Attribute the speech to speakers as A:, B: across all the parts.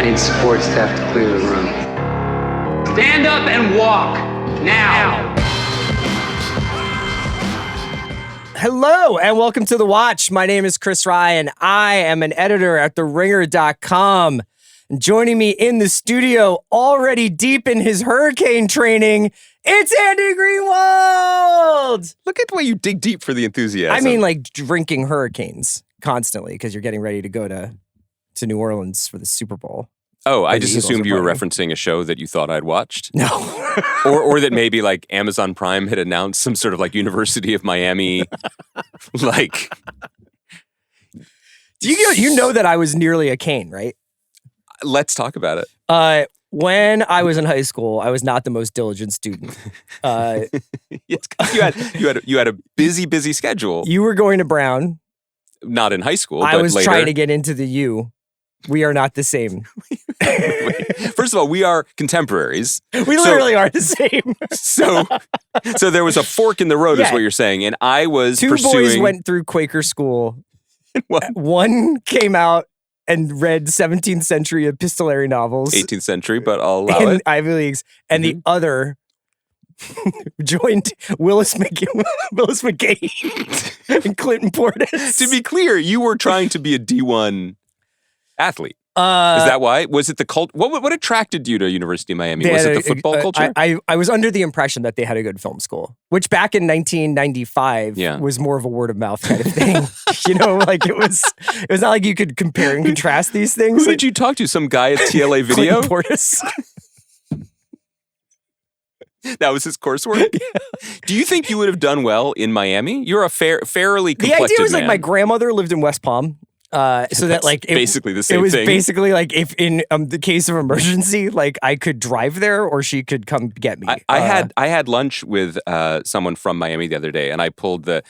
A: I need support staff to clear the room. Stand up and walk, now!
B: Hello, and welcome to The Watch. My name is Chris Ryan. I am an editor at TheRinger.com. And joining me in the studio, already deep in his hurricane training, it's Andy Greenwald!
C: Look at the way you dig deep for the enthusiasm.
B: I mean, like drinking hurricanes constantly, because you're getting ready to go to New Orleans for the Super Bowl.
C: Oh, I just assumed you were referencing a show that you thought I'd watched.
B: No.
C: or that maybe like Amazon Prime had announced some sort of like University of Miami, like.
B: You know that I was nearly a Cane, right?
C: Let's talk about it.
B: When I was in high school, I was not the most diligent student.
C: You had a busy schedule.
B: You were going to Brown.
C: Not in high school.
B: I
C: but
B: was
C: later.
B: trying to get into the U. We are not the same.
C: First of all, we are contemporaries.
B: We literally are the same.
C: So there was a fork in the road, is what you're saying, and I was
B: Two
C: pursuing.
B: boys went through Quaker school. One came out and read 17th century epistolary novels.
C: 18th century, but I'll allow it.
B: Ivy Leagues. And the other joined Willis McGahee and Clinton Portis.
C: To be clear, you were trying to be a D1 athlete. Is that why? Was it the cult? What attracted you to University of Miami? Was it the football culture?
B: I was under the impression that they had a good film school, which back in 1995 was more of a word of mouth kind of thing. You know, like it was not like you could compare and contrast these things.
C: Who did you talk to? Some guy at TLA Video?
B: Clinton Portis.
C: That was his coursework? Do you think you would have done well in Miami? You're a fairly complected
B: The idea was
C: man.
B: like my grandmother lived in West Palm. So that like
C: basically the same thing.
B: It was basically like if in the case of emergency, like I could drive there or she could come get me.
C: I had lunch with someone from Miami the other day, and I pulled I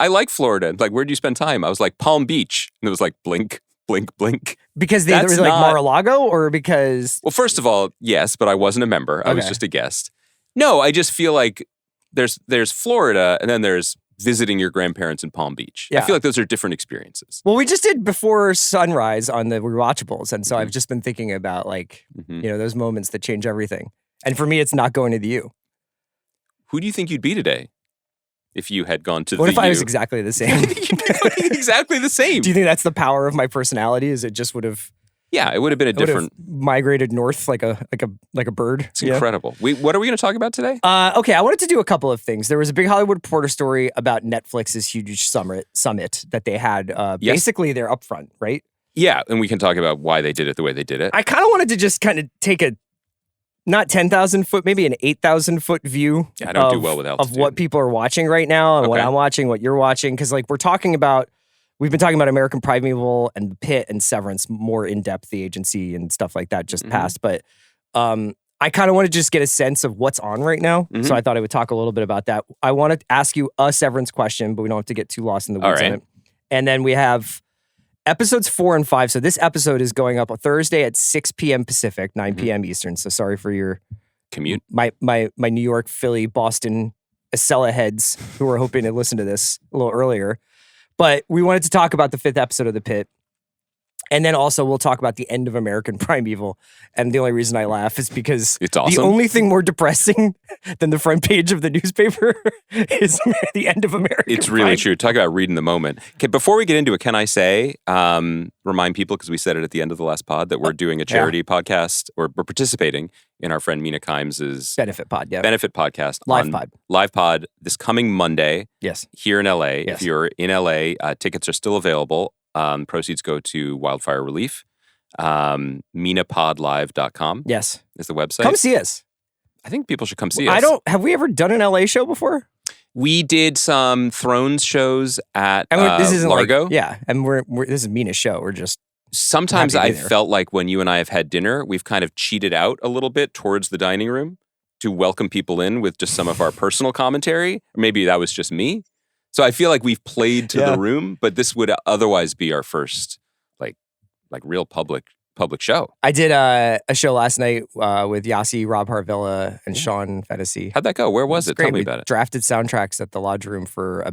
C: like Florida. Like, where do you spend time? I was like Palm Beach, and it was like blink, blink, blink.
B: Because they were like Mar-a-Lago, or because?
C: Well, first of all, yes, but I wasn't a member. I was just a guest. No, I just feel like there's Florida, and then there's visiting your grandparents in Palm Beach. Yeah. I feel like those are different experiences.
B: Well, we just did Before Sunrise on the rewatchables, and so I've just been thinking about like, those moments that change everything. And for me, it's not going to the U.
C: Who do you think you'd be today if you had gone to the U?
B: What if I was exactly the same?
C: Exactly the same.
B: Do you think that's the power of my personality? Is it just would have...
C: Yeah, it would have been a different...
B: migrated north like a bird.
C: It's incredible. What are we going to talk about today?
B: Okay, I wanted to do a couple of things. There was a big Hollywood Reporter story about Netflix's huge summit that they had. Basically, their upfront, right?
C: Yeah, and we can talk about why they did it the way they did it.
B: I kind of wanted to just kind of take a, not 10,000 foot, maybe an 8,000 foot view.
C: Yeah, I don't do well with altitude.
B: Of what people are watching right now and what I'm watching, what you're watching. Because like we've been talking about American Primeval and Pitt and Severance more in depth, the agency and stuff like that just passed. But I kind of want to just get a sense of what's on right now. So I thought I would talk a little bit about that. I want to ask you a Severance question, but we don't have to get too lost in the weeds on it. And then we have episodes 4 and 5. So this episode is going up on Thursday at 6 p.m. Pacific, 9 p.m. Eastern. So sorry for your
C: commute.
B: My New York, Philly, Boston, Acela heads who are hoping to listen to this a little earlier. But we wanted to talk about the 5th episode of The Pitt. And then also we'll talk about the end of American Primeval. And the only reason I laugh is because
C: it's awesome.
B: The only thing more depressing than the front page of the newspaper is the end of American Primeval.
C: It's really true. Talk about reading the moment. Okay, before we get into it, can I say, remind people, because we said it at the end of the last pod, that we're doing a charity podcast, or we're participating in our friend Mina Kimes'
B: Benefit Pod,
C: Benefit podcast.
B: Live pod
C: this coming Monday.
B: Yes.
C: Here in LA.
B: Yes.
C: If you're in LA, tickets are still available. Proceeds go to wildfire relief. minapodlive.com.
B: Yes.
C: Is the website.
B: Come see us.
C: I think people should come see us.
B: Have we ever done an LA show before?
C: We did some Thrones shows at
B: this isn't
C: Largo.
B: And this is Mina's show. We're just
C: sometimes I felt like when you and I have had dinner, we've kind of cheated out a little bit towards the dining room to welcome people in with just some of our personal commentary. Or maybe that was just me. So I feel like we've played to the room, but this would otherwise be our first like real public public show.
B: I did a show last night with Yasi, Rob Harvilla, and Sean Fennessy.
C: How'd that go? Where was it?
B: Great.
C: Tell me about it.
B: Drafted soundtracks at the Lodge Room for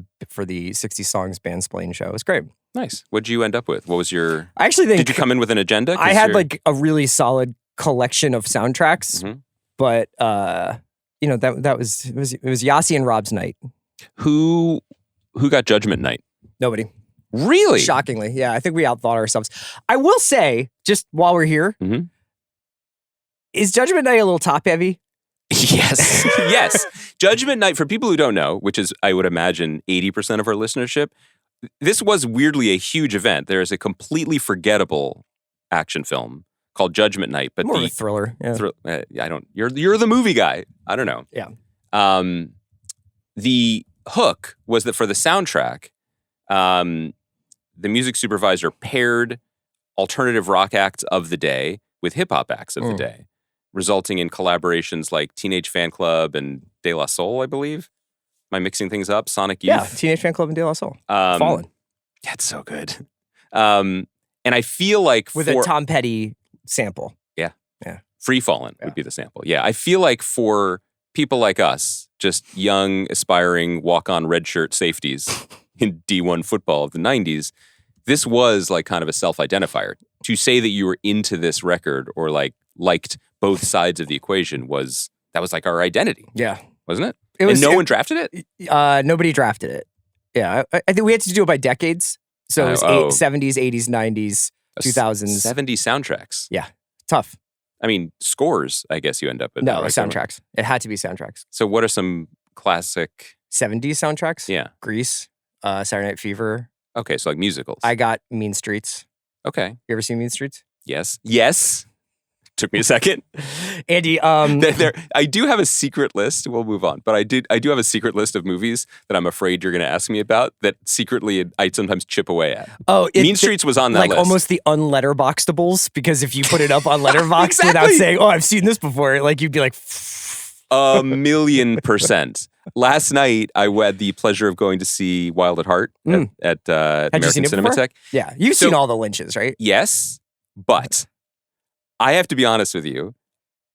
B: the 60 Songs Bandsplain show. It was great.
C: Nice. What'd you end up with? What was your...
B: I actually think...
C: Did you come in with an agenda?
B: I had like a really solid collection of soundtracks, but it was Yasi and Rob's night.
C: Who got Judgment Night?
B: Nobody.
C: Really?
B: Shockingly. Yeah, I think we outthought ourselves. I will say, just while we're here, is Judgment Night a little top heavy?
C: Yes. Yes. Judgment Night, for people who don't know, which is, I would imagine, 80% of our listenership, this was weirdly a huge event. There is a completely forgettable action film called Judgment Night, but
B: more of a thriller. Yeah.
C: I don't. You're the movie guy. I don't know.
B: Yeah.
C: The hook was that for the soundtrack, the music supervisor paired alternative rock acts of the day with hip hop acts of the day, resulting in collaborations like Teenage Fan Club and De La Soul, I believe. Am I mixing things up? Sonic Youth?
B: Yeah, Teenage Fan Club and De La Soul. Fallen.
C: That's so good. And I feel like
B: with a Tom Petty sample.
C: Yeah.
B: Yeah.
C: Free Fallen would be the sample. Yeah. I feel like for people like us, just young, aspiring, walk-on red shirt safeties in D1 football of the 90s, this was like kind of a self-identifier. To say that you were into this record or like liked both sides of the equation was like our identity.
B: Yeah.
C: Wasn't it? And no one drafted it?
B: Nobody drafted it. Yeah. I think we had to do it by decades. So it was 70s, 80s, 90s, 2000s.
C: 70 soundtracks.
B: Yeah. Tough.
C: I mean, scores, I guess you end up with.
B: No, soundtracks. It had to be soundtracks.
C: So what are some classic
B: 70s soundtracks?
C: Yeah.
B: Grease, Saturday Night Fever.
C: Okay, so like musicals.
B: I got Mean Streets.
C: Okay.
B: You ever seen Mean Streets?
C: Yes. Yes. Took me a second.
B: Andy,
C: I do have a secret list. We'll move on. But I do have a secret list of movies that I'm afraid you're going to ask me about that secretly I sometimes chip away at.
B: Oh,
C: Mean Streets was on that
B: like
C: list.
B: Almost the unletterboxdables, because if you put it up on Letterboxd
C: Exactly.
B: without saying, "Oh, I've seen this before," like you'd be like,
C: 1,000,000%. Last night, I had the pleasure of going to see Wild at Heart at American Cinematheque.
B: Yeah, you've seen all the Lynches, right?
C: Yes, but I have to be honest with you.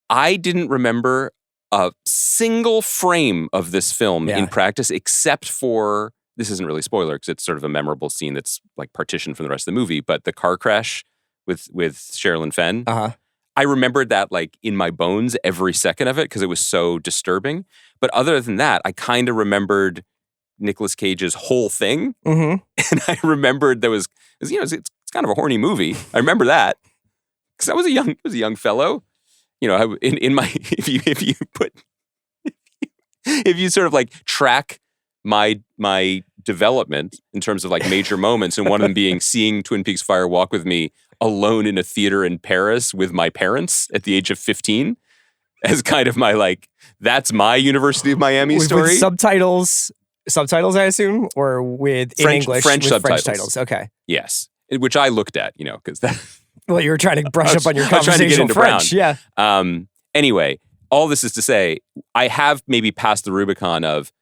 C: I didn't remember a single frame of this film in practice, except for, this isn't really spoiler because it's sort of a memorable scene that's like partitioned from the rest of the movie, but the car crash with Sherilyn Fenn. I remembered that like in my bones every second of it because it was so disturbing. But other than that, I kind of remembered Nicolas Cage's whole thing. And I remembered it's kind of a horny movie. I remember that. Because I was a young fellow, in my if you sort of like track my development in terms of like major moments, and one of them being seeing Twin Peaks Fire Walk with me alone in a theater in Paris with my parents at the age of 15, as kind of my like that's my University of Miami story.
B: With subtitles, I assume, or with
C: French subtitles.
B: French titles. Okay.
C: Yes, which I looked at, because that.
B: Well, you were trying to brush up on your conversational French.
C: Brown.
B: Yeah.
C: Anyway, all this is to say, I have maybe passed the Rubicon of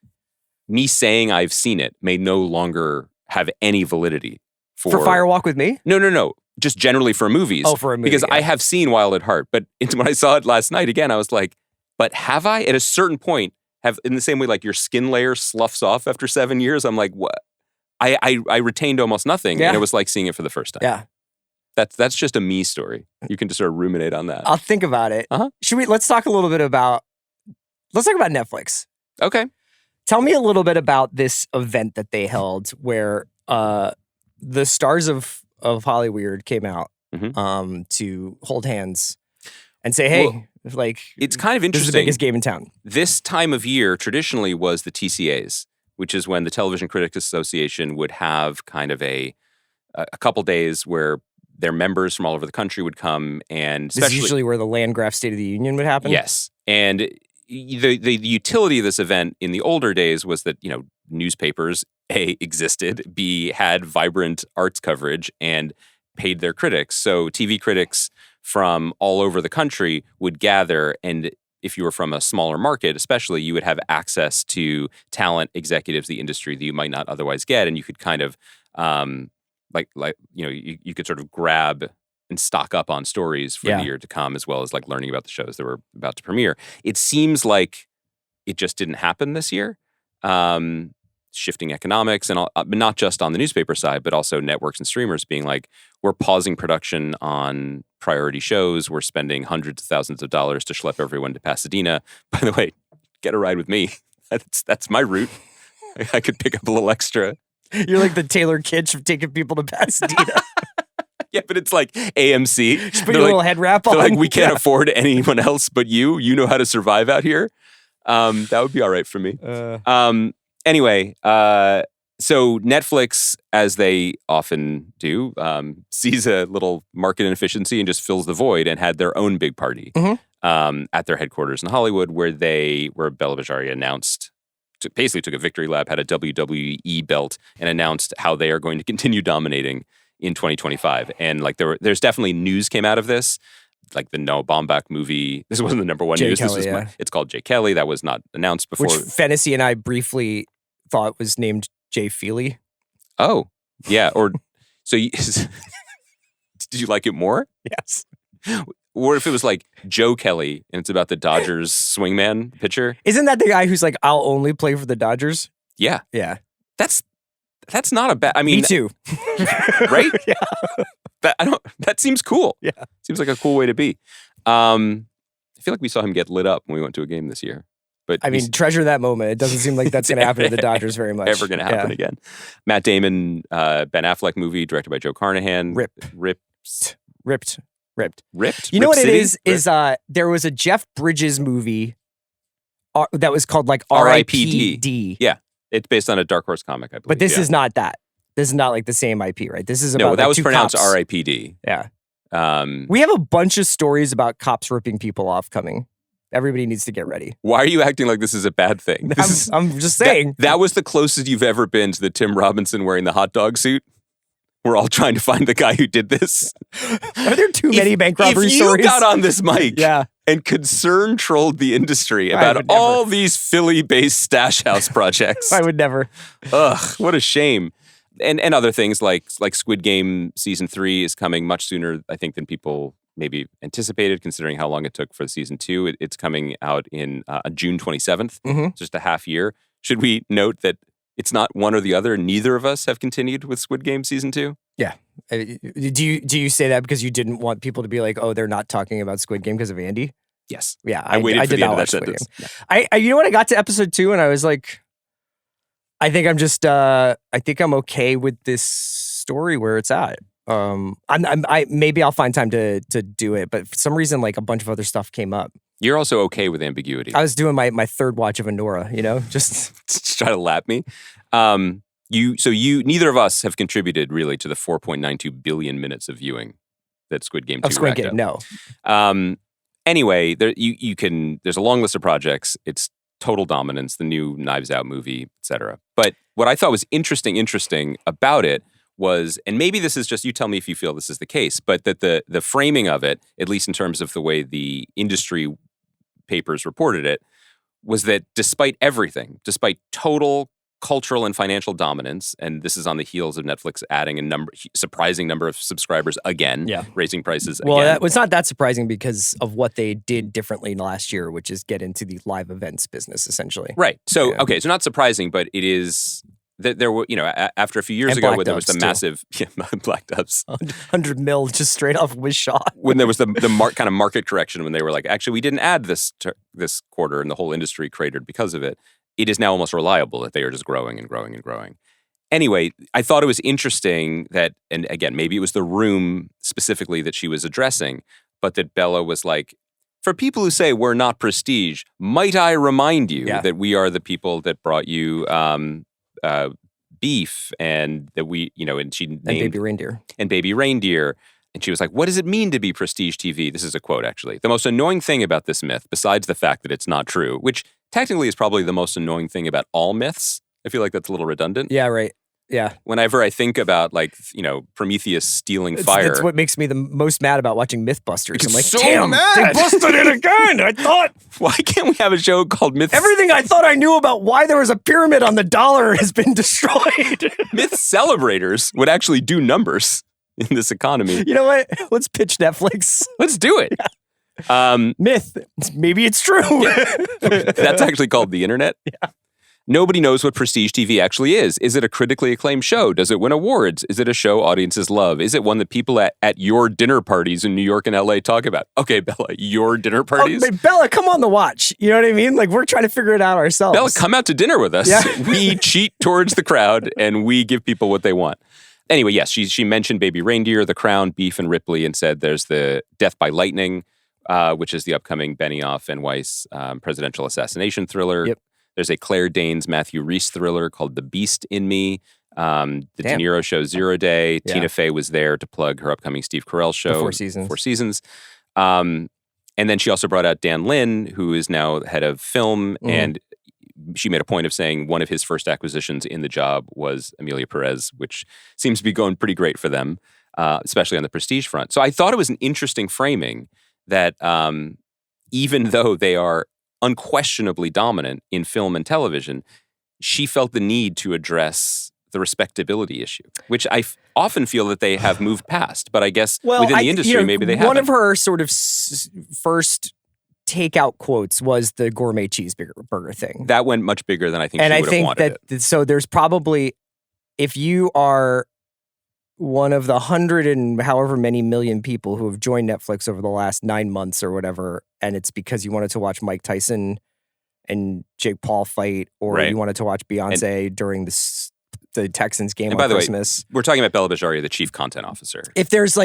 C: me saying I've seen it may no longer have any validity
B: for Fire Walk with Me.
C: No. Just generally for movies.
B: Oh, for a movie.
C: Because I have seen Wild at Heart, but when I saw it last night again, I was like, but have I? At a certain point, have in the same way like your skin layer sloughs off after 7 years. I'm like, what? I retained almost nothing, and it was like seeing it for the first time.
B: Yeah.
C: That's just a me story. You can just sort of ruminate on that.
B: I'll think about it. Let's talk a little bit about Netflix.
C: Okay.
B: Tell me a little bit about this event that they held where the stars of Hollyweird came out to hold hands and say, hey,
C: it's kind of interesting.
B: This is the biggest game in town.
C: This time of year traditionally was the TCAs, which is when the Television Critics Association would have kind of a couple days where their members from all over the country would come, and
B: this is usually where the Landgraf State of the Union would happen.
C: Yes, and the utility of this event in the older days was that newspapers A existed, B had vibrant arts coverage and paid their critics. So TV critics from all over the country would gather, and if you were from a smaller market, especially, you would have access to talent, executives, the industry that you might not otherwise get, and you could kind of you could sort of grab and stock up on stories for the year to come, as well as like learning about the shows that were about to premiere. It seems like it just didn't happen this year. Shifting economics and all, not just on the newspaper side, but also networks and streamers being like, we're pausing production on priority shows. We're spending hundreds of thousands of dollars to schlep everyone to Pasadena. By the way, get a ride with me. That's my route. I could pick up a little extra.
B: You're like the Taylor Kitsch of taking people to Pasadena.
C: Yeah, but it's like AMC.
B: Just put your little head wrap on.
C: They're like, we can't afford anyone else but you. You know how to survive out here. That would be all right for me. Anyway, so Netflix, as they often do, sees a little market inefficiency and just fills the void and had their own big party at their headquarters in Hollywood, where Bella Bajaria announced, basically took a victory lap, had a WWE belt, and announced how they are going to continue dominating in 2025. And like there's definitely news came out of this. Like the Noah Baumbach movie. This wasn't the number one news.
B: Kelly,
C: it's called Jay Kelly. That was not announced before.
B: Which Fantasy and I briefly thought was named Jay Feely.
C: Oh, yeah. Or so did you like it more?
B: Yes.
C: Or if it was like Joe Kelly and it's about the Dodgers swingman pitcher.
B: Isn't that the guy who's like, I'll only play for the Dodgers?
C: Yeah.
B: Yeah.
C: That's not a bad. I mean,
B: me too.
C: Right?
B: Yeah.
C: That seems cool.
B: Yeah.
C: Seems like a cool way to be. I feel like we saw him get lit up when we went to a game this year. But
B: I mean, treasure that moment. It doesn't seem like that's going to happen to the Dodgers very much.
C: Ever going to happen again. Matt Damon, Ben Affleck movie directed by Joe Carnahan. Ripped.
B: You know what it is? There was a Jeff Bridges movie that was called like R.I.P.D.
C: Yeah. It's based on a Dark Horse comic, I believe.
B: But this is not that. This is not like the same IP, right? This is about
C: no, that
B: like
C: was
B: two
C: pronounced
B: cops.
C: R.I.P.D.
B: Yeah. We have a bunch of stories about cops ripping people off coming. Everybody needs to get ready.
C: Why are you acting like this is a bad thing?
B: I'm just saying.
C: That was the closest you've ever been to the Tim Robinson wearing the hot dog suit. We're all trying to find the guy who did this.
B: Are there too many bank robbery stories?
C: If you got on this mic and concern trolled the industry about all these Philly-based stash house projects.
B: I would never.
C: Ugh, what a shame. And other things like Squid Game Season 3 is coming much sooner, I think, than people maybe anticipated, considering how long it took for Season 2. It's coming out in June 27th, just a half year. Should we note that it's not one or the other? Neither of us have continued with Squid Game Season 2?
B: Yeah. Do you say that because you didn't want people to be like, oh, they're not talking about Squid Game because of Andy?
C: Yes.
B: Yeah.
C: I waited for the end of that sentence.
B: You know what? I got to episode 2 and I was like, I think I'm okay with this story where it's at. Maybe I'll find time to do it, but for some reason, like a bunch of other stuff came up.
C: You're also okay with ambiguity.
B: I was doing my third watch of Anora, just
C: try to lap me. Neither of us have contributed really to the 4.92 billion minutes of viewing that Squid Game 2
B: of Squid Game.
C: No. Anyway, there's a long list of projects. It's total dominance, the new Knives Out movie, etc. But what I thought was interesting about it was, and maybe this is just, you tell me if you feel this is the case, but that the framing of it, at least in terms of the way the industry papers reported it, was that despite everything, despite total cultural and financial dominance, and this is on the heels of Netflix adding a surprising number of subscribers again, raising prices again.
B: Well, it's not that surprising because of what they did differently last year, which is get into the live events business, essentially.
C: Right. So, okay, so not surprising, but it is that there were, after a few years ago when there was the massive Black Doves.
B: 100 mil just straight off Wish shot.
C: When there was the kind of market correction, when they were like, actually, we didn't add this quarter and the whole industry cratered because of it. It is now almost reliable that they are just growing and growing and growing. Anyway, I thought it was interesting that, and again, maybe it was the room specifically that she was addressing, but that Bella was like, for people who say we're not prestige, might I remind you that we are the people that brought you beef and that we, and she named...
B: Baby Reindeer.
C: And Baby Reindeer. And she was like, what does it mean to be prestige TV? This is a quote, actually. The most annoying thing about this myth, besides the fact that it's not true, which technically is probably the most annoying thing about all myths. I feel like that's a little redundant.
B: Yeah, right. Yeah.
C: Whenever I think about Prometheus stealing fire.
B: That's what makes me the most mad about watching Mythbusters. I'm like,
C: so
B: damn,
C: mad.
B: They busted it again. I thought.
C: Why can't we have a show called Myth?
B: Everything I thought I knew about why there was a pyramid on the dollar has been destroyed.
C: Myth Celebrators would actually do numbers. in this economy.
B: You know what? Let's pitch Netflix.
C: Let's do it.
B: Myth. Maybe it's true.
C: That's actually called the internet.
B: Yeah.
C: Nobody knows what prestige TV actually is. Is it a critically acclaimed show? Does it win awards? Is it a show audiences love? Is it one that people at your dinner parties in New York and LA talk about? Okay, Bella, your dinner parties?
B: Oh, but Bella, come on the watch. You know what I mean? Like, we're trying to figure it out ourselves.
C: Bella, come out to dinner with us.
B: Yeah.
C: We cheat towards the crowd and we give people what they want. Anyway, yes, she mentioned Baby Reindeer, The Crown, Beef, and Ripley, and said there's the Death by Lightning, which is the upcoming Benioff and Weiss presidential assassination thriller.
B: Yep.
C: There's a Claire Danes, Matthew Rhys thriller called The Beast in Me. The De Niro show Zero Day.
B: Yeah.
C: Tina Fey was there to plug her upcoming Steve Carell show.
B: Four Seasons.
C: And then she also brought out Dan Lin, who is now head of film. And she made a point of saying one of his first acquisitions in the job was Emilia Perez, which seems to be going pretty great for them, especially on the prestige front. So I thought it was an interesting framing that even though they are unquestionably dominant in film and television, she felt the need to address the respectability issue, which I often feel that they have moved past. But I guess within the industry, maybe they haven't.
B: One of her sort of first takeout quotes was the gourmet cheeseburger thing.
C: That went much bigger than I think she would have wanted it.
B: So there's probably, if you are one of the 100 and however many million people who have joined Netflix over the last 9 months or whatever, and it's because you wanted to watch Mike Tyson and Jake Paul fight, or you wanted to watch Beyonce during the Texans game on Christmas.
C: We're talking about Bella Bajaria, the chief content officer.
B: If there's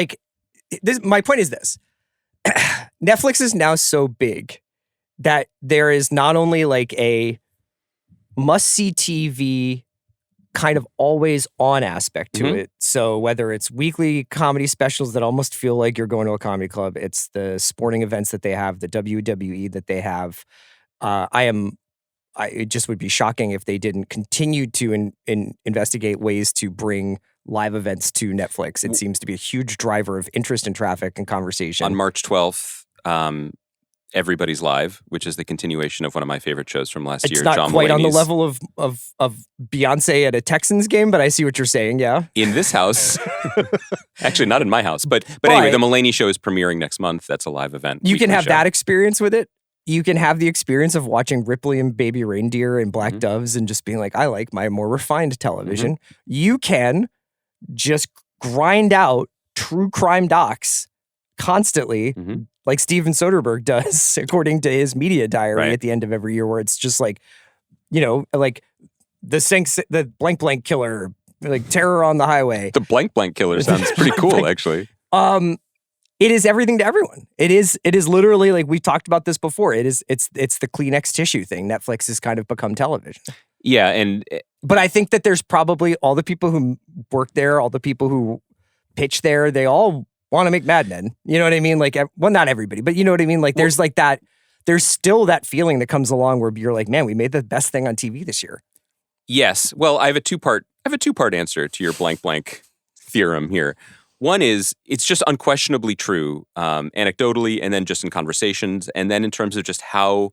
B: my point is this. Netflix is now so big that there is not only like a must-see TV kind of always on aspect to it. So whether it's weekly comedy specials that almost feel like you're going to a comedy club, it's the sporting events that they have, the WWE that they have. It just would be shocking if they didn't continue to investigate ways to bring live events to Netflix. It seems to be a huge driver of interest and traffic and conversation.
C: On March 12th, Everybody's Live, which is the continuation of one of my favorite shows from last year.
B: It's not
C: John
B: quite
C: Mulaney's.
B: on the level of Beyonce at a Texans game, but I see what you're saying, yeah.
C: In this house, actually not in my house, but anyway, the Mulaney show is premiering next month. That's a live event.
B: You can have that experience with it. You can have the experience of watching Ripley and Baby Reindeer and Black Doves and just being like, I like my more refined television. You can just grind out true crime docs constantly, like Steven Soderbergh does, according to his media diary at the end of every year, where it's just like, you know, like the blank blank killer, like Terror on the Highway.
C: The blank blank killer sounds pretty cool, actually.
B: It is everything to everyone. It is literally, like we talked about this before. It's the Kleenex tissue thing. Netflix has kind of become television.
C: Yeah,
B: but I think that there's probably all the people who work there, all the people who pitch there, they all want to make Mad Men. You know what I mean? Like, well, not everybody, but you know what I mean? Like, there's like that, there's still that feeling that comes along where you're like, man, we made the best thing on TV this year.
C: Yes. Well, I have a two-part answer to your blank blank theorem here. One is, it's just unquestionably true, anecdotally, and then just in conversations, and then in terms of just how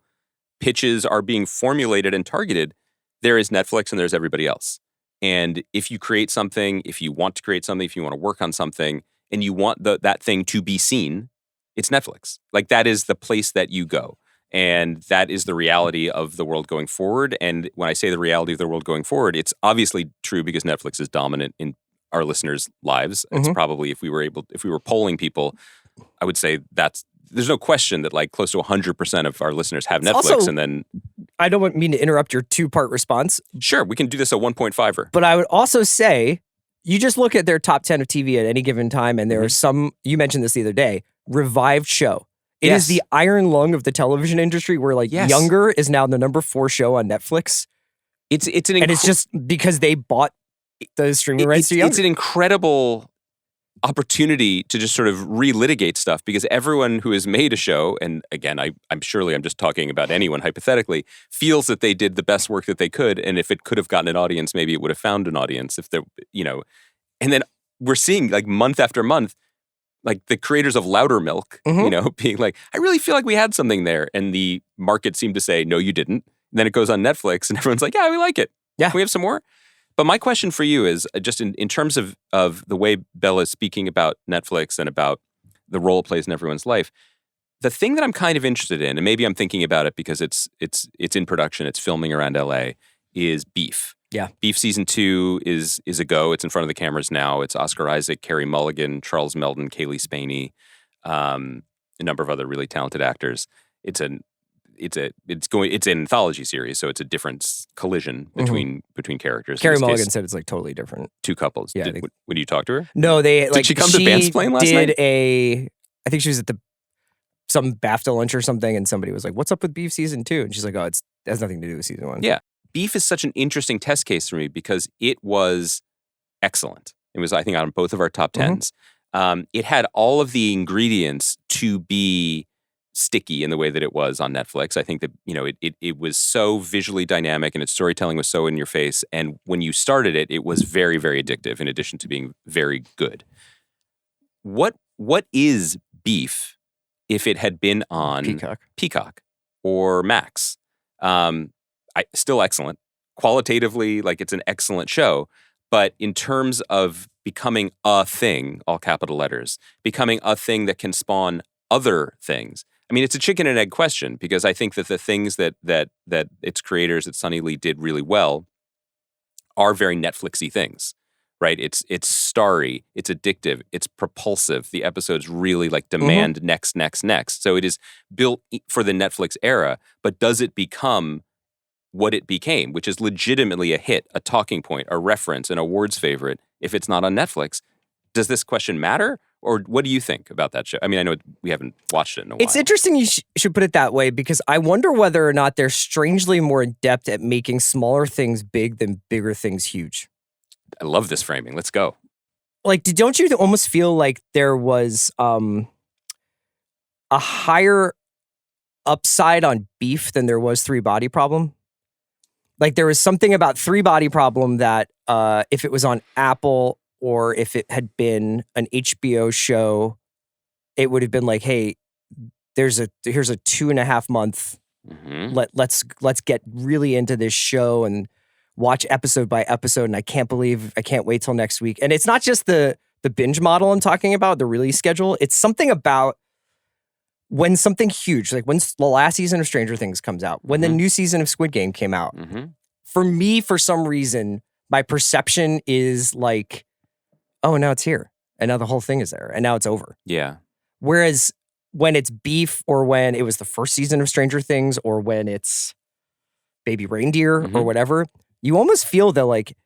C: pitches are being formulated and targeted, there is Netflix and there's everybody else. And if you create something, if you want to create something, if you want to work on something, and you want that thing to be seen, it's Netflix. Like, that is the place that you go. And that is the reality of the world going forward. And when I say the reality of the world going forward, it's obviously true because Netflix is dominant in our listeners' lives. It's probably, if we were polling people, I would say there's no question that like close to 100% of our listeners have Netflix.
B: Also,
C: and then
B: I don't mean to interrupt your two-part response.
C: Sure, we can do this a 1.5er.
B: But I would also say, you just look at their top 10 of TV at any given time, and there are some, you mentioned this the other day, revived show. It is the iron lung of the television industry where like Younger is now the number 4 show on Netflix.
C: It's
B: just because they bought the streaming rights to Younger.
C: It's an incredible opportunity to just sort of relitigate stuff because everyone who has made a show, and again, I'm just talking about anyone hypothetically, feels that they did the best work that they could, and if it could have gotten an audience, maybe it would have found an audience. If and then we're seeing like month after month, like the creators of Louder Milk, being like, I really feel like we had something there, and the market seemed to say, no, you didn't. And then it goes on Netflix, and everyone's like, yeah, we like it. Yeah, can we have some more? But my question for you is just in terms of the way Bella is speaking about Netflix and about the role it plays in everyone's life. The thing that I'm kind of interested in, and maybe I'm thinking about it because it's in production, it's filming around LA, is Beef.
B: Yeah.
C: Beef season 2 is a go. It's in front of the cameras now. It's Oscar Isaac, Carey Mulligan, Charles Melton, Kaylee Spaney, a number of other really talented actors. It's an anthology series, so it's a different collision between characters.
B: Carey Mulligan said it's like totally different.
C: Two couples.
B: Yeah.
C: When you talk to her?
B: No,
C: did she come to Bandsplain last night?
B: I think she was at some BAFTA lunch or something, and somebody was like, "What's up with Beef season 2?" And she's like, "Oh, it has nothing to do with season 1."
C: Yeah, Beef is such an interesting test case for me because it was excellent. It was, I think, on both of our top 10s. It had all of the ingredients to be sticky in the way that it was on Netflix. I think that, it was so visually dynamic and its storytelling was so in your face. And when you started it, it was very, very addictive in addition to being very good. What is Beef if it had been on Peacock or Max? Still excellent. Qualitatively, like, it's an excellent show. But in terms of becoming a thing, all capital letters, becoming a thing that can spawn other things. I mean, it's a chicken and egg question because I think that the things that its creators at Sunny Lee did really well are very Netflixy things, right? It's starry, it's addictive, it's propulsive. The episodes really like demand next. So it is built for the Netflix era, but does it become what it became, which is legitimately a hit, a talking point, a reference, an awards favorite if it's not on Netflix? Does this question matter? Or what do you think about that show? I mean, I know we haven't watched it in a while.
B: It's interesting you should put it that way because I wonder whether or not they're strangely more adept at making smaller things big than bigger things huge.
C: I love this framing. Let's go.
B: Like, don't you almost feel like there was a higher upside on Beef than there was Three Body Problem? Like, there was something about Three Body Problem that if it was on Apple or if it had been an HBO show, it would have been like, hey, here's a 2.5 month. Let's get really into this show and watch episode by episode. And I can't wait till next week. And it's not just the binge model I'm talking about, the release schedule. It's something about when something huge, like when the last season of Stranger Things comes out, when the new season of Squid Game came out, for me, for some reason, my perception is like, oh, now it's here. And now the whole thing is there. And now it's over.
C: Yeah.
B: Whereas when it's Beef or when it was the first season of Stranger Things or when it's Baby Reindeer or whatever, you almost feel that like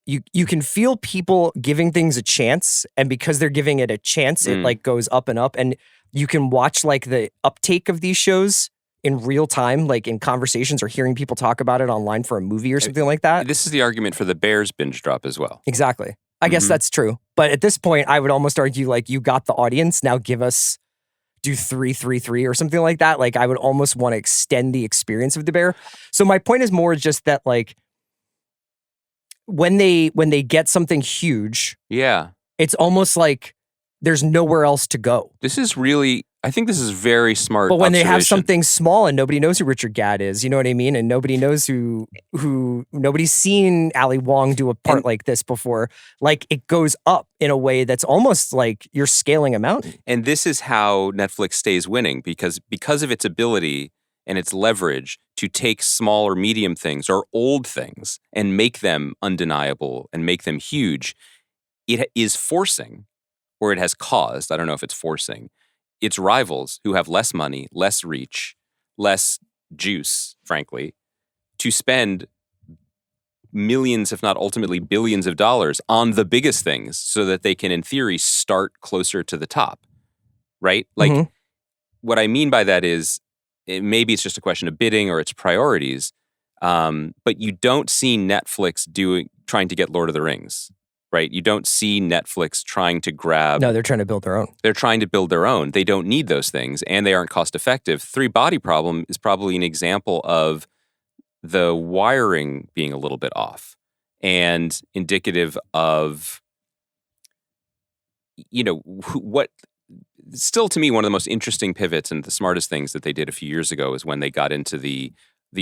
B: you can feel people giving things a chance. And because they're giving it a chance, it like goes up and up. And you can watch like the uptake of these shows in real time, like in conversations or hearing people talk about it online for a movie or something like that.
C: This is the argument for the Bears binge drop as well.
B: Exactly. I guess that's true. But at this point, I would almost argue like you got the audience. Now do 3-3-3 or something like that. Like I would almost want to extend the experience of the Bear. So my point is more just that like when they get something huge, it's almost like there's nowhere else to go.
C: I think this is very smart.
B: But when they have something small and nobody knows who Richard Gadd is, you know what I mean? And nobody knows who nobody's seen Ali Wong do a part like this before. Like it goes up in a way that's almost like you're scaling a mountain.
C: And this is how Netflix stays winning because of its ability and its leverage to take small or medium things or old things and make them undeniable and make them huge. It is forcing, or it has caused, I don't know if it's forcing, its rivals who have less money, less reach, less juice, frankly, to spend millions, if not ultimately billions of dollars on the biggest things so that they can, in theory, start closer to the top, right? Like, what I mean by that is maybe it's just a question of bidding or its priorities, but you don't see Netflix trying to get Lord of the Rings. Right? You don't see Netflix trying to grab...
B: No, they're trying to build their own.
C: They're trying to build their own. They don't need those things, and they aren't cost effective. Three Body Problem is probably an example of the wiring being a little bit off and indicative of, what... Still, to me, one of the most interesting pivots and the smartest things that they did a few years ago is when they got into the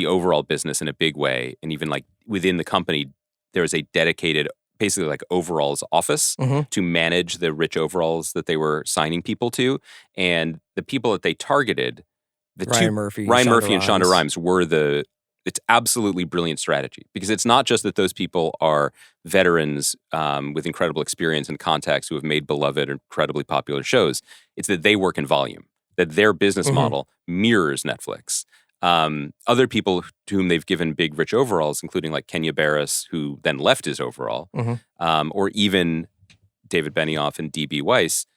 C: overall business in a big way, and even like within the company, there was a dedicated, basically like overalls office to manage the rich overalls that they were signing people to. And the people that they targeted, Ryan Murphy and Shonda Rhimes were it's absolutely brilliant strategy, because it's not just that those people are veterans with incredible experience and contacts who have made beloved, incredibly popular shows. It's that they work in volume, that their business model mirrors Netflix. Other people to whom they've given big, rich overalls, including like Kenya Barris, who then left his overall, or even David Benioff and D.B. Weiss.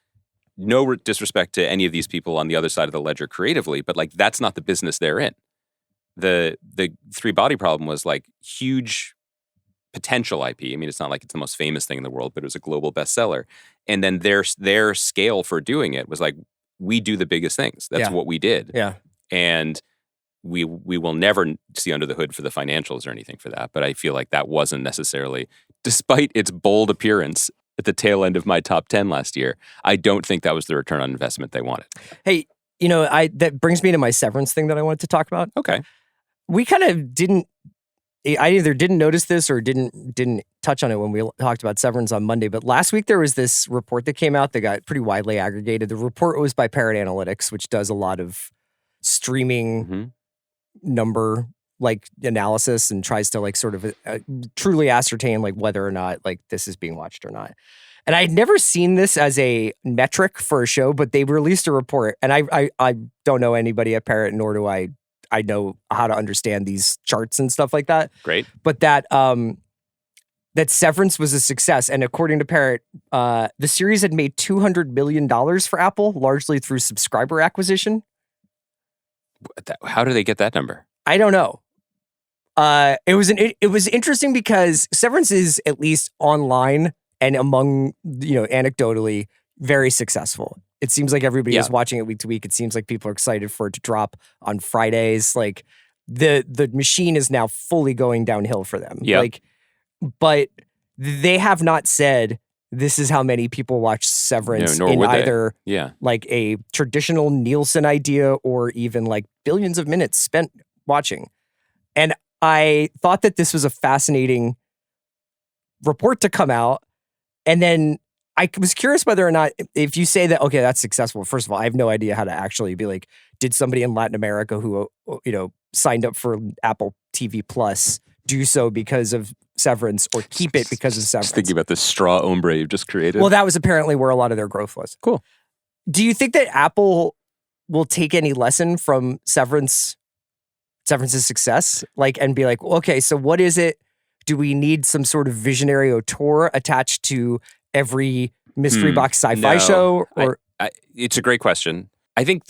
C: No disrespect to any of these people on the other side of the ledger creatively, but like that's not the business they're in. The Three Body Problem was like huge potential IP. I mean, it's not like it's the most famous thing in the world, but it was a global bestseller. And then their scale for doing it was like, we do the biggest things. That's what we did.
B: Yeah.
C: And we will never see under the hood for the financials or anything for that. But I feel like that wasn't necessarily, despite its bold appearance at the tail end of my top 10 last year, I don't think that was the return on investment they wanted.
B: Hey, that brings me to my Severance thing that I wanted to talk about.
C: Okay.
B: We kind of I either didn't notice this or didn't touch on it when we talked about Severance on Monday. But last week there was this report that came out that got pretty widely aggregated. The report was by Parrot Analytics, which does a lot of streaming number like analysis and tries to like sort of truly ascertain like whether or not like this is being watched or not. And I had never seen this as a metric for a show, but they released a report, and I don't know anybody at Parrot, nor do I know how to understand these charts and stuff like that.
C: Great.
B: But that Severance was a success. And according to Parrot, the series had made $200 million for Apple, largely through subscriber acquisition.
C: How do they get that number?
B: I don't know. It was interesting because Severance is, at least online and among, anecdotally, very successful. It seems like everybody is watching it week to week. It seems like people are excited for it to drop on Fridays. Like the machine is now fully going downhill for them.
C: Yeah.
B: But they have not said this is how many people watch Severance in either like a traditional Nielsen idea or even like billions of minutes spent watching. And I thought that this was a fascinating report to come out. And then I was curious whether or not, if you say that, okay, that's successful. First of all, I have no idea how to actually be like, did somebody in Latin America who, signed up for Apple TV Plus do so because of Severance or keep it because of Severance?
C: Just thinking about this straw ombre you've just created.
B: Well, that was apparently where a lot of their growth was.
C: Cool.
B: Do you think that Apple will take any lesson from Severance's success? And be like, okay, so what is it? Do we need some sort of visionary auteur attached to every mystery box sci-fi show? Or
C: it's a great question. I think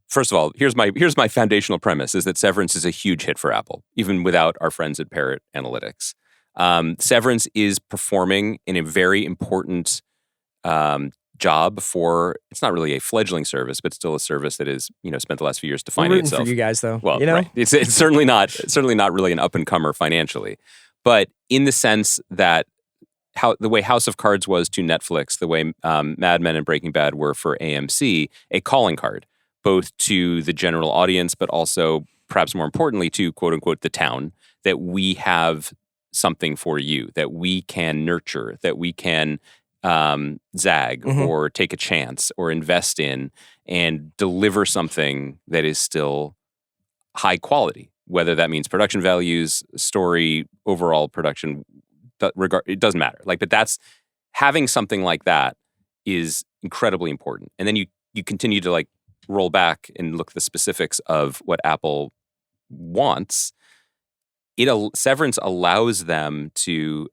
C: first of all, here's my foundational premise is that Severance is a huge hit for Apple, even without our friends at Parrot Analytics. Severance is performing in a very important job for, it's not really a fledgling service, but still a service that is, spent the last few years defining itself.
B: For you guys though.
C: Well, right. It's certainly not really an up and comer financially, but in the sense that the way House of Cards was to Netflix, the way Mad Men and Breaking Bad were for AMC, a calling card, both to the general audience, but also, perhaps more importantly, to quote unquote the town, that we have something for you, that we can nurture, that we can zag or take a chance or invest in and deliver something that is still high quality, whether that means production values, story, overall production, it doesn't matter. But that's, having something like that is incredibly important. And then you continue to roll back and look at the specifics of what Apple wants. Severance allows them to,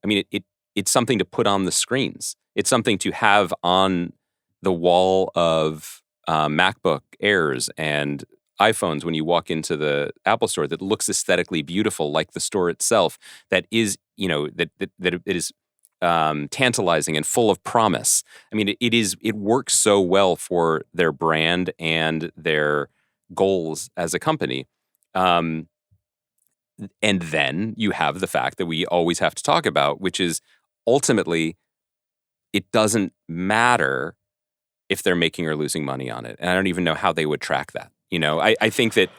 C: it's something to put on the screens. It's something to have on the wall of MacBook Airs and iPhones when you walk into the Apple store, that looks aesthetically beautiful, like the store itself, that is, that it is tantalizing and full of promise. It works so well for their brand and their goals as a company. And then you have the fact that we always have to talk about, which is ultimately, it doesn't matter if they're making or losing money on it. And I don't even know how they would track that. I think that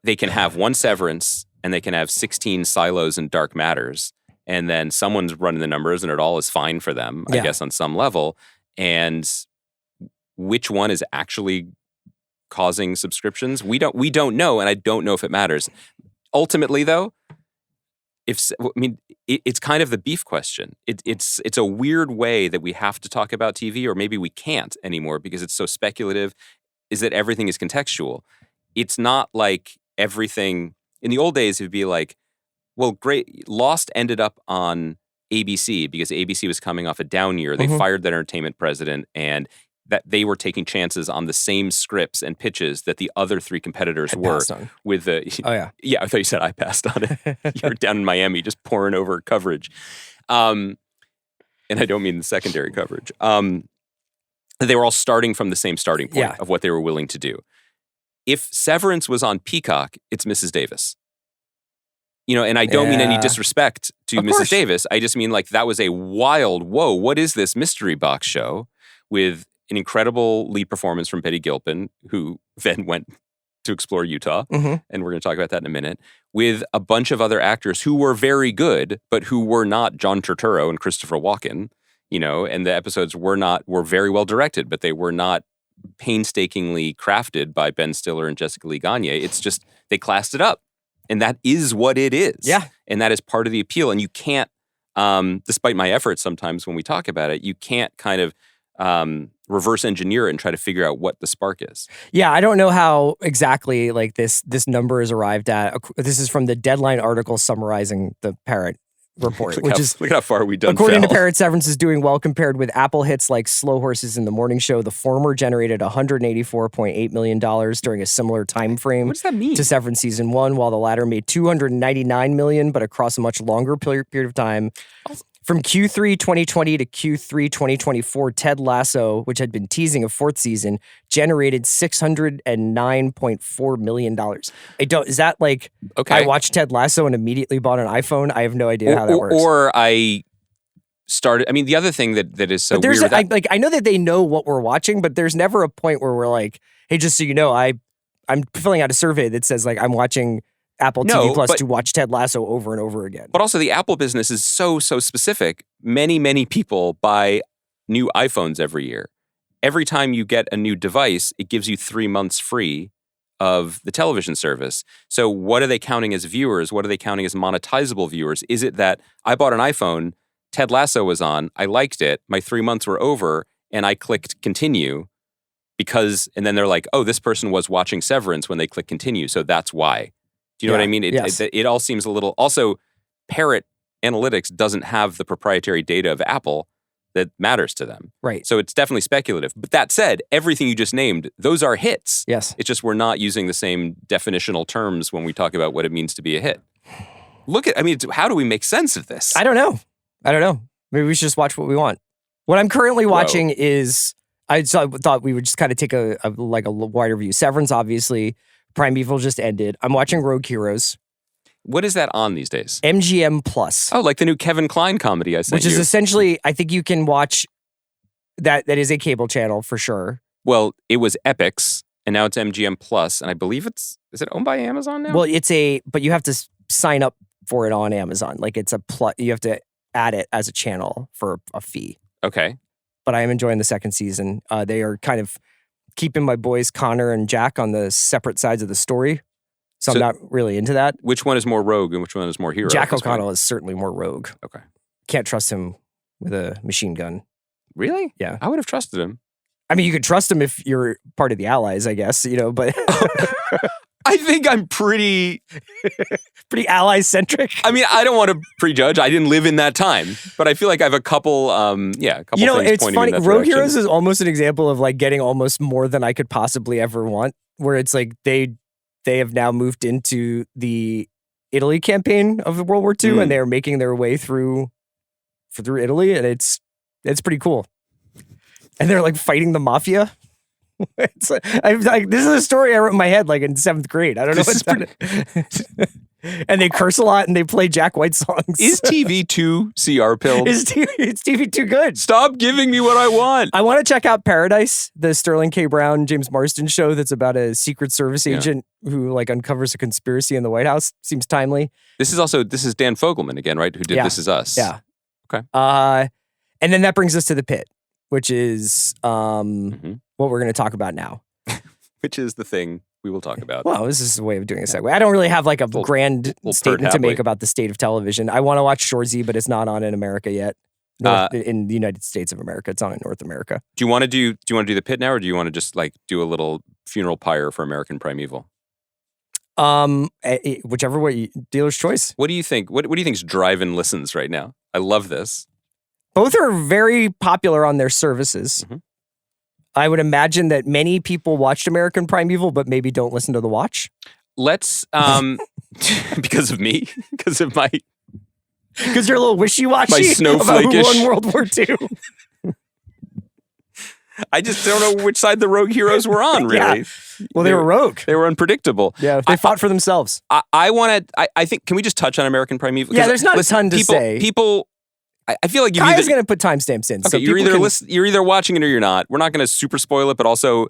C: they can have one Severance and they can have 16 silos and dark matters, and then someone's running the numbers and it all is fine for them, I guess, on some level. And which one is actually causing subscriptions? We don't know, and I don't know if it matters. Ultimately, though, it's kind of the beef question. It's a weird way that we have to talk about TV, or maybe we can't anymore because it's so speculative, is that everything is contextual. It's not like everything... In the old days, it would be like, well, great, Lost ended up on ABC because ABC was coming off a down year. They fired their entertainment president, and that they were taking chances on the same scripts and pitches that the other three competitors were. With the yeah, I thought you said I passed on it. You were down in Miami just pouring over coverage, and I don't mean the secondary coverage. They were all starting from the same starting point of what they were willing to do. If Severance was on Peacock, it's Mrs. Davis. And I don't mean any disrespect to Mrs. Davis. I just mean like that was a wild, whoa, what is this mystery box show with an incredible lead performance from Betty Gilpin, who then went to explore Utah. And we're going to talk about that in a minute, with a bunch of other actors who were very good, but who were not John Turturro and Christopher Walken, and the episodes were very well directed, but they were not painstakingly crafted by Ben Stiller and Jessica Lee Gagne. It's just, they classed it up. And that is what it is.
B: Yeah.
C: And that is part of the appeal. And you can't, despite my efforts sometimes when we talk about it, you can't kind of reverse engineer it and try to figure out what the spark is.
B: Yeah, I don't know how exactly like this number is arrived at. This is from the Deadline article summarizing the Parrot report,
C: look at how far we done.
B: According to Parrot, Severance is doing well compared with Apple hits like Slow Horses in the Morning Show. The former generated $184.8 million during a similar time frame.
C: What does that mean?
B: To Severance season 1, while the latter made $299 million, but across a much longer period of time. From Q3 2020 to Q3 2024, Ted Lasso, which had been teasing a fourth season, generated $609.4 million. Is that like, I watched Ted Lasso and immediately bought an iPhone? I have no idea how that works.
C: Or I started, the other thing that is so weird.
B: I know that they know what we're watching, but there's never a point where we're like, hey, just so you know, I'm filling out a survey that says like, I'm watching Apple TV Plus to watch Ted Lasso over and over again.
C: But also the Apple business is so specific. Many, many people buy new iPhones every year. Every time you get a new device, it gives you 3 months free of the television service. So what are they counting as viewers? What are they counting as monetizable viewers? Is it that I bought an iPhone, Ted Lasso was on, I liked it, my 3 months were over, and I clicked continue and then they're like, oh, this person was watching Severance when they click continue, so that's why. Do you know what I mean? It all seems a little... Also, Parrot Analytics doesn't have the proprietary data of Apple that matters to them.
B: Right.
C: So it's definitely speculative. But that said, everything you just named, those are hits.
B: Yes.
C: It's just we're not using the same definitional terms when we talk about what it means to be a hit. How do we make sense of this?
B: I don't know. Maybe we should just watch what we want. What I'm currently watching is... I thought we would just kind of take a wider view. Severance, obviously... Primeval just ended. I'm watching Rogue Heroes.
C: What is that on these days?
B: MGM Plus.
C: Oh, like the new Kevin Kline comedy I sent you.
B: Which is essentially, I think you can watch, that is a cable channel for sure.
C: Well, it was Epix, and now it's MGM Plus, and I believe is it owned by Amazon now?
B: Well, but you have to sign up for it on Amazon. Like it's you have to add it as a channel for a fee.
C: Okay.
B: But I am enjoying the second season. They are kind of keeping my boys Connor and Jack on the separate sides of the story. So I'm not really into that.
C: Which one is more rogue and which one is more hero?
B: Jack O'Connell is certainly more rogue.
C: Okay.
B: Can't trust him with a machine gun.
C: Really?
B: Yeah.
C: I would have trusted him.
B: You could trust him if you're part of the Allies, I guess, but...
C: I think I'm pretty
B: ally-centric.
C: I don't want to prejudge. I didn't live in that time, but I feel like I have a couple things
B: it's
C: pointing
B: funny.
C: in that
B: Rogue
C: direction.
B: Heroes is almost an example of like getting almost more than I could possibly ever want, where it's like they have now moved into the Italy campaign of World War II, and they're making their way through Italy, and it's pretty cool. And they're like fighting the mafia. This is a story I wrote in my head like in 7th grade. I don't know. And they curse a lot and they play Jack White songs.
C: Is TV too CR pilled?
B: Is TV too good?
C: Stop giving me what I want.
B: I want to check out Paradise, the Sterling K. Brown, James Marsden show that's about a Secret Service agent who like uncovers a conspiracy in the White House. Seems timely.
C: This is Dan Fogelman again, right? Who did This Is Us.
B: Yeah.
C: Okay.
B: And then that brings us to the Pit, which is what we're going to talk about now.
C: Which is the thing we will talk about.
B: Well, this is a way of doing a segue. I don't really have like a grand statement to make about the state of television. I want to watch Shoresy, but it's not on in America yet. In the United States of America, it's on in North America.
C: Do you want to do the Pit now, or do you want to just like do a little funeral pyre for American Primeval?
B: Whichever way, dealer's choice.
C: What do you think? What do you think's driving listens right now? I love this.
B: Both are very popular on their services. Mm-hmm. I would imagine that many people watched American Primeval, but maybe don't listen to The Watch.
C: Let's, because of me, because
B: you're a little wishy-washy
C: my snowflake-ish.
B: about who won World War II.
C: I just don't know which side the rogue heroes were on, really.
B: Yeah. Well, they were rogue.
C: They were unpredictable.
B: Yeah, they fought for themselves.
C: I think, can we just touch on American Primeval?
B: Yeah, there's not a ton to say.
C: I feel like
B: Kaya's going to put timestamps in.
C: Okay,
B: so
C: you're either watching it or you're not. We're not going to super spoil it, but also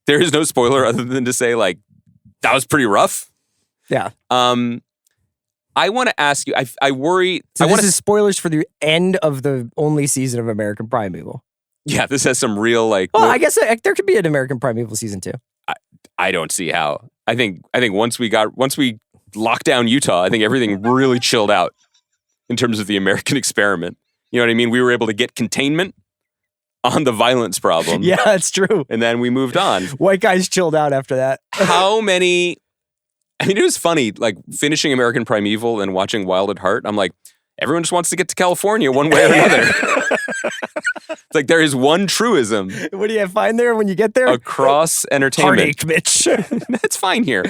C: there is no spoiler other than to say like that was pretty rough.
B: Yeah.
C: I want to ask you. I worry.
B: So this is spoilers for the end of the only season of American Primeval.
C: Yeah, this has some real like.
B: Well, I guess there could be an American Primeval season 2.
C: I don't see how. I think once we locked down Utah, I think everything really chilled out. In terms of the American experiment. You know what I mean? We were able to get containment on the violence problem.
B: Yeah, that's true.
C: And then we moved on.
B: White guys chilled out after that.
C: How many... I mean, it was funny, like, finishing American Primeval and watching Wild at Heart. I'm like, everyone just wants to get to California one way or another. It's like, there is one truism.
B: What do you find there when you get there?
C: Across entertainment.
B: Heartache, Mitch.
C: That's fine here.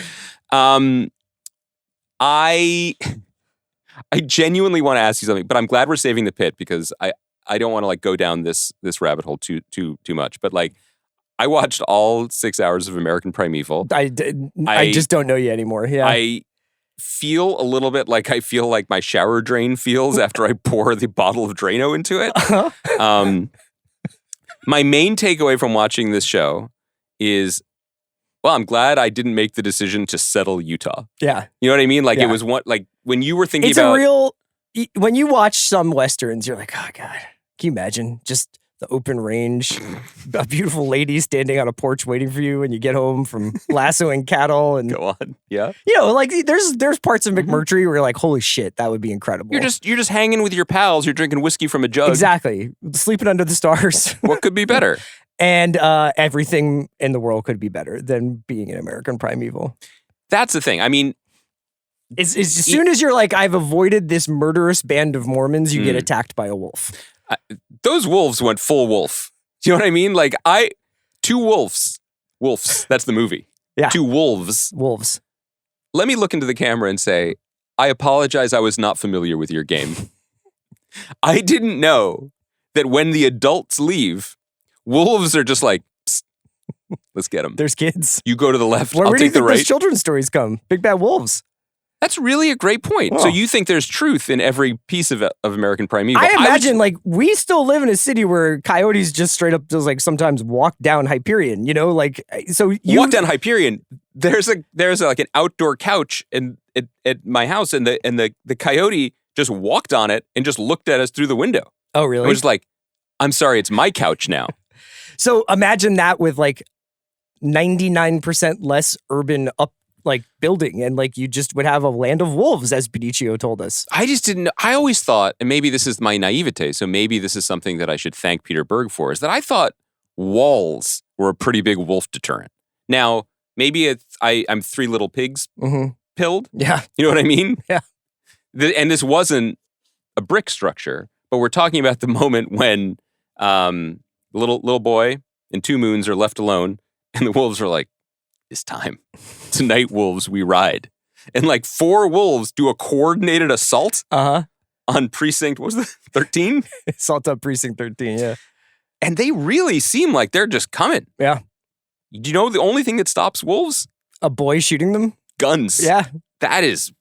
C: I genuinely want to ask you something, but I'm glad we're saving the Pit because I don't want to like go down this rabbit hole too much. But like, I watched all 6 hours of American Primeval.
B: I just don't know you anymore. Yeah,
C: I feel a little bit like I feel like my shower drain feels after I pour the bottle of Drano into it. My main takeaway from watching this show is, well, I'm glad I didn't make the decision to settle Utah. Yeah, you know what I mean. Like it was one like. When you were thinking
B: when you watch some Westerns, you're like, oh God, can you imagine just the open range, a beautiful lady standing on a porch waiting for you when you get home from lassoing cattle and
C: go on. Yeah.
B: You know, like there's parts of McMurtry where you're like, holy shit, that would be incredible.
C: You're just hanging with your pals. You're drinking whiskey from a jug.
B: Exactly. Sleeping under the stars.
C: What could be better?
B: And everything in the world could be better than being an American Primeval.
C: That's the thing. I mean,
B: as soon as you're like, I've avoided this murderous band of Mormons, you get attacked by a wolf.
C: Those wolves went full wolf. Do you know what I mean? Like two wolves. That's the movie.
B: Yeah.
C: Two wolves. Let me look into the camera and say, I apologize. I was not familiar with your game. I didn't know that when the adults leave, wolves are just like, psst, let's get them.
B: There's kids.
C: You go to the left.
B: Where
C: I'll
B: do you
C: take the
B: think
C: right.
B: those children's stories come? Big bad wolves.
C: That's really a great point.
B: Oh.
C: So you think there's truth in every piece of American Primeval?
B: I imagine, like, we still live in a city where coyotes just straight up just like sometimes walk down Hyperion. You know, like so you
C: walk down Hyperion. There's like an outdoor couch at my house, and the coyote just walked on it and just looked at us through the window.
B: Oh, really?
C: I was like, I'm sorry, it's my couch now.
B: So imagine that with like 99% less urban building, and like you just would have a land of wolves, as Benicio told us.
C: I just didn't know. I always thought, and maybe this is my naivete, so maybe this is something that I should thank Peter Berg for, is that I thought walls were a pretty big wolf deterrent. Now, maybe I'm Three Little Pigs pilled.
B: Yeah.
C: You know what I mean?
B: Yeah.
C: And this wasn't a brick structure, but we're talking about the moment when little boy and two moons are left alone, and the wolves are like, it's time. Tonight, wolves, we ride. And like 4 wolves do a coordinated assault on precinct, what was it, 13?
B: Assault on precinct 13, yeah.
C: And they really seem like they're just coming.
B: Yeah.
C: Do you know the only thing that stops wolves?
B: A boy shooting them?
C: Guns.
B: Yeah.
C: That is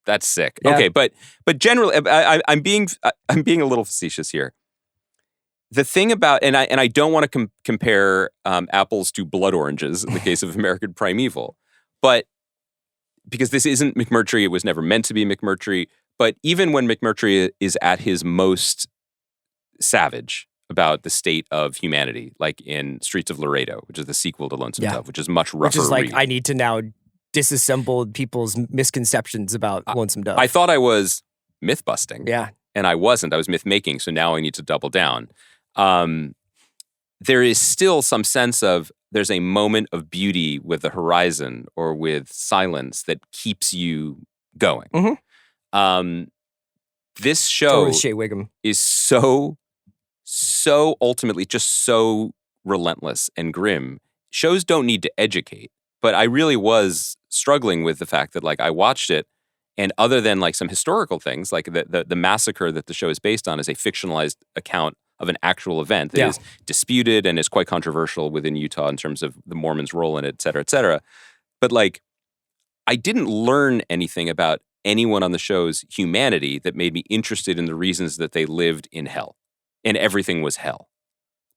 C: That's sick.
B: Yeah.
C: Okay, but generally, I'm being a little facetious here. The thing about and I don't want to compare apples to blood oranges in the case of American Primeval, but because this isn't McMurtry, it was never meant to be McMurtry. But even when McMurtry is at his most savage about the state of humanity, like in Streets of Laredo, which is the sequel to Lonesome Dove, which is much rougher.
B: Which is like,
C: read.
B: I need to now disassemble people's misconceptions about Lonesome Dove.
C: I thought I was myth busting.
B: Yeah.
C: And I wasn't. I was myth making. So now I need to double down. There is still some sense of there's a moment of beauty with the horizon or with silence that keeps you going.
B: Mm-hmm.
C: This show
B: Shea Wiggum
C: is so ultimately just so relentless and grim. Shows don't need to educate, but I really was struggling with the fact that like I watched it, and other than like some historical things, like the massacre that the show is based on is a fictionalized account of an actual event that is disputed and is quite controversial within Utah in terms of the Mormons' role in it, et cetera, et cetera. But like, I didn't learn anything about anyone on the show's humanity that made me interested in the reasons that they lived in hell. And everything was hell.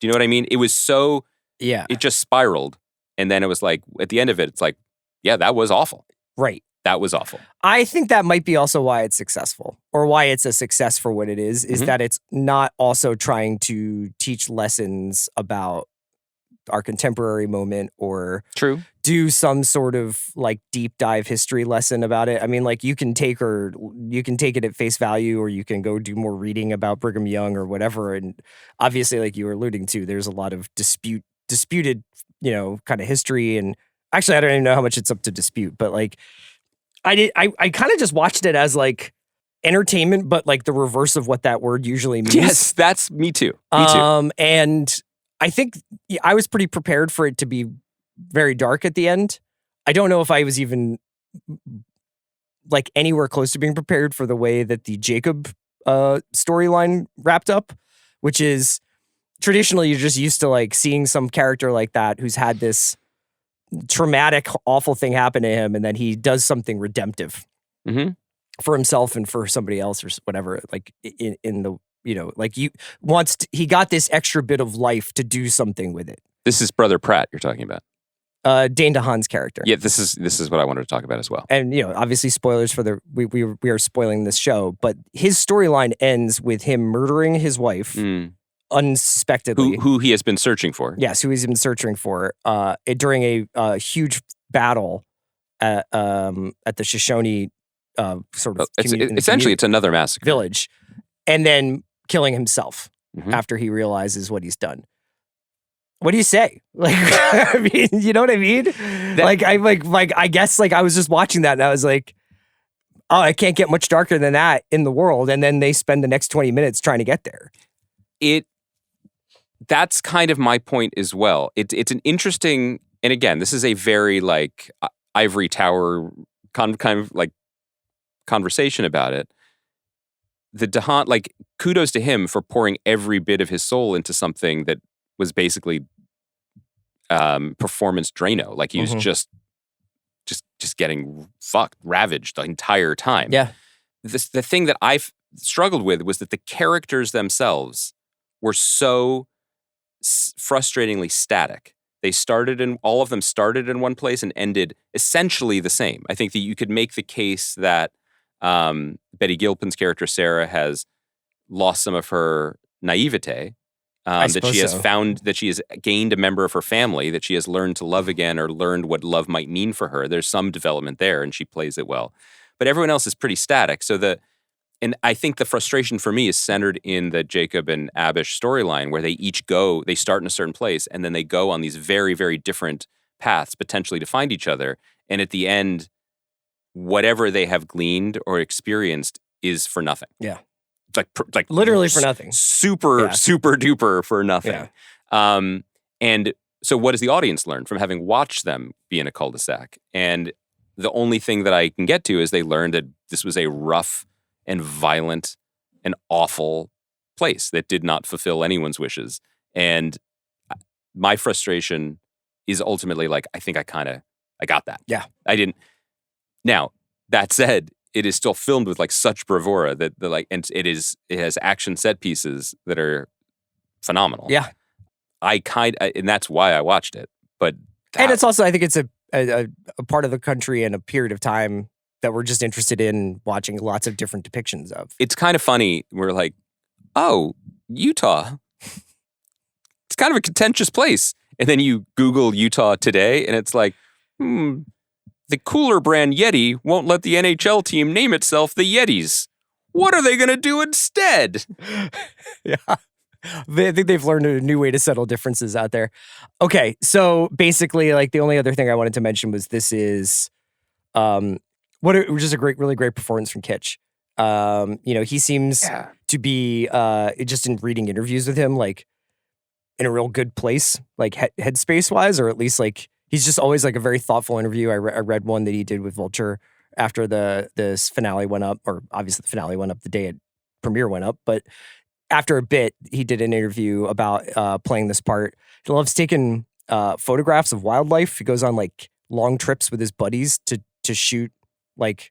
C: Do you know what I mean? It was so, it just spiraled. And then it was like, at the end of it, it's like, yeah, that was awful.
B: Right.
C: That was awful.
B: I think that might be also why it's successful, or why it's a success for what it is that it's not also trying to teach lessons about our contemporary moment or do some sort of like deep dive history lesson about it. I mean, like you can take it at face value, or you can go do more reading about Brigham Young or whatever. And obviously, like you were alluding to, there's a lot of disputed, kind of history. And actually, I don't even know how much it's up to dispute, but like I kind of just watched it as like entertainment, but like the reverse of what that word usually means.
C: Yes, that's me too. Me too.
B: And I think I was pretty prepared for it to be very dark at the end. I don't know if I was even like anywhere close to being prepared for the way that the Jacob storyline wrapped up, which is traditionally you're just used to like seeing some character like that who's had this traumatic, awful thing happen to him, and then he does something redemptive for himself and for somebody else or whatever. Like in the like he got this extra bit of life to do something with it.
C: This is Brother Pratt you're talking about.
B: Dane DeHaan's character.
C: Yeah, this is what I wanted to talk about as well.
B: And obviously spoilers for we are spoiling this show, but his storyline ends with him murdering his wife unsuspectedly.
C: Who he has been searching for.
B: Yes, who he's been searching for during a huge battle at the Shoshone sort of
C: essentially it's another massacre
B: village, and then killing himself after he realizes what he's done. What do you say? Like, I mean, you know what I mean? I guess like I was just watching that and I was like, oh, I can't get much darker than that in the world. And then they spend the next 20 minutes trying to get there.
C: That's kind of my point as well. It's an interesting, and again, this is a very like ivory tower kind of like conversation about it. The DeHaan, like, kudos to him for pouring every bit of his soul into something that was basically performance Drano. Like he was just getting ravaged the entire time.
B: Yeah.
C: The thing that I've struggled with was that the characters themselves were so frustratingly static. All of them started in one place and ended essentially the same. I think that you could make the case that Betty Gilpin's character Sarah has lost some of her naivete. That she has found, that she has gained a member of her family, that she has learned to love again or learned what love might mean for her. There's some development there and she plays it well. But everyone else is pretty static. And I think the frustration for me is centered in the Jacob and Abish storyline where they start in a certain place and then they go on these very, very different paths potentially to find each other. And at the end, whatever they have gleaned or experienced is for nothing.
B: Yeah.
C: Like
B: literally for nothing.
C: Super duper for nothing. Yeah. And so what does the audience learn from having watched them be in a cul-de-sac? And the only thing that I can get to is they learned that this was a rough and violent and awful place that did not fulfill anyone's wishes. And my frustration is ultimately like, I think I got that.
B: Yeah.
C: I didn't. Now, that said, it is still filmed with like such bravura that and it has action set pieces that are phenomenal.
B: Yeah.
C: And that's why I watched it. But
B: and it's also, I think it's a part of the country and a period of time that we're just interested in watching lots of different depictions of.
C: It's kind of funny. We're like, oh, Utah. It's kind of a contentious place. And then you Google Utah today, and it's like, the cooler brand Yeti won't let the NHL team name itself the Yetis. What are they going to do instead?
B: Yeah. I think they've learned a new way to settle differences out there. Okay, so basically, like, the only other thing I wanted to mention was this is, which is a really great performance from Kitch. He seems to be, just in reading interviews with him, like, in a real good place, like headspace wise, or at least like he's just always like a very thoughtful interview. I read one that he did with Vulture after this finale went up, or obviously the finale went up the day it premiere went up, but after a bit, he did an interview about playing this part. He loves taking photographs of wildlife. He goes on like long trips with his buddies to shoot like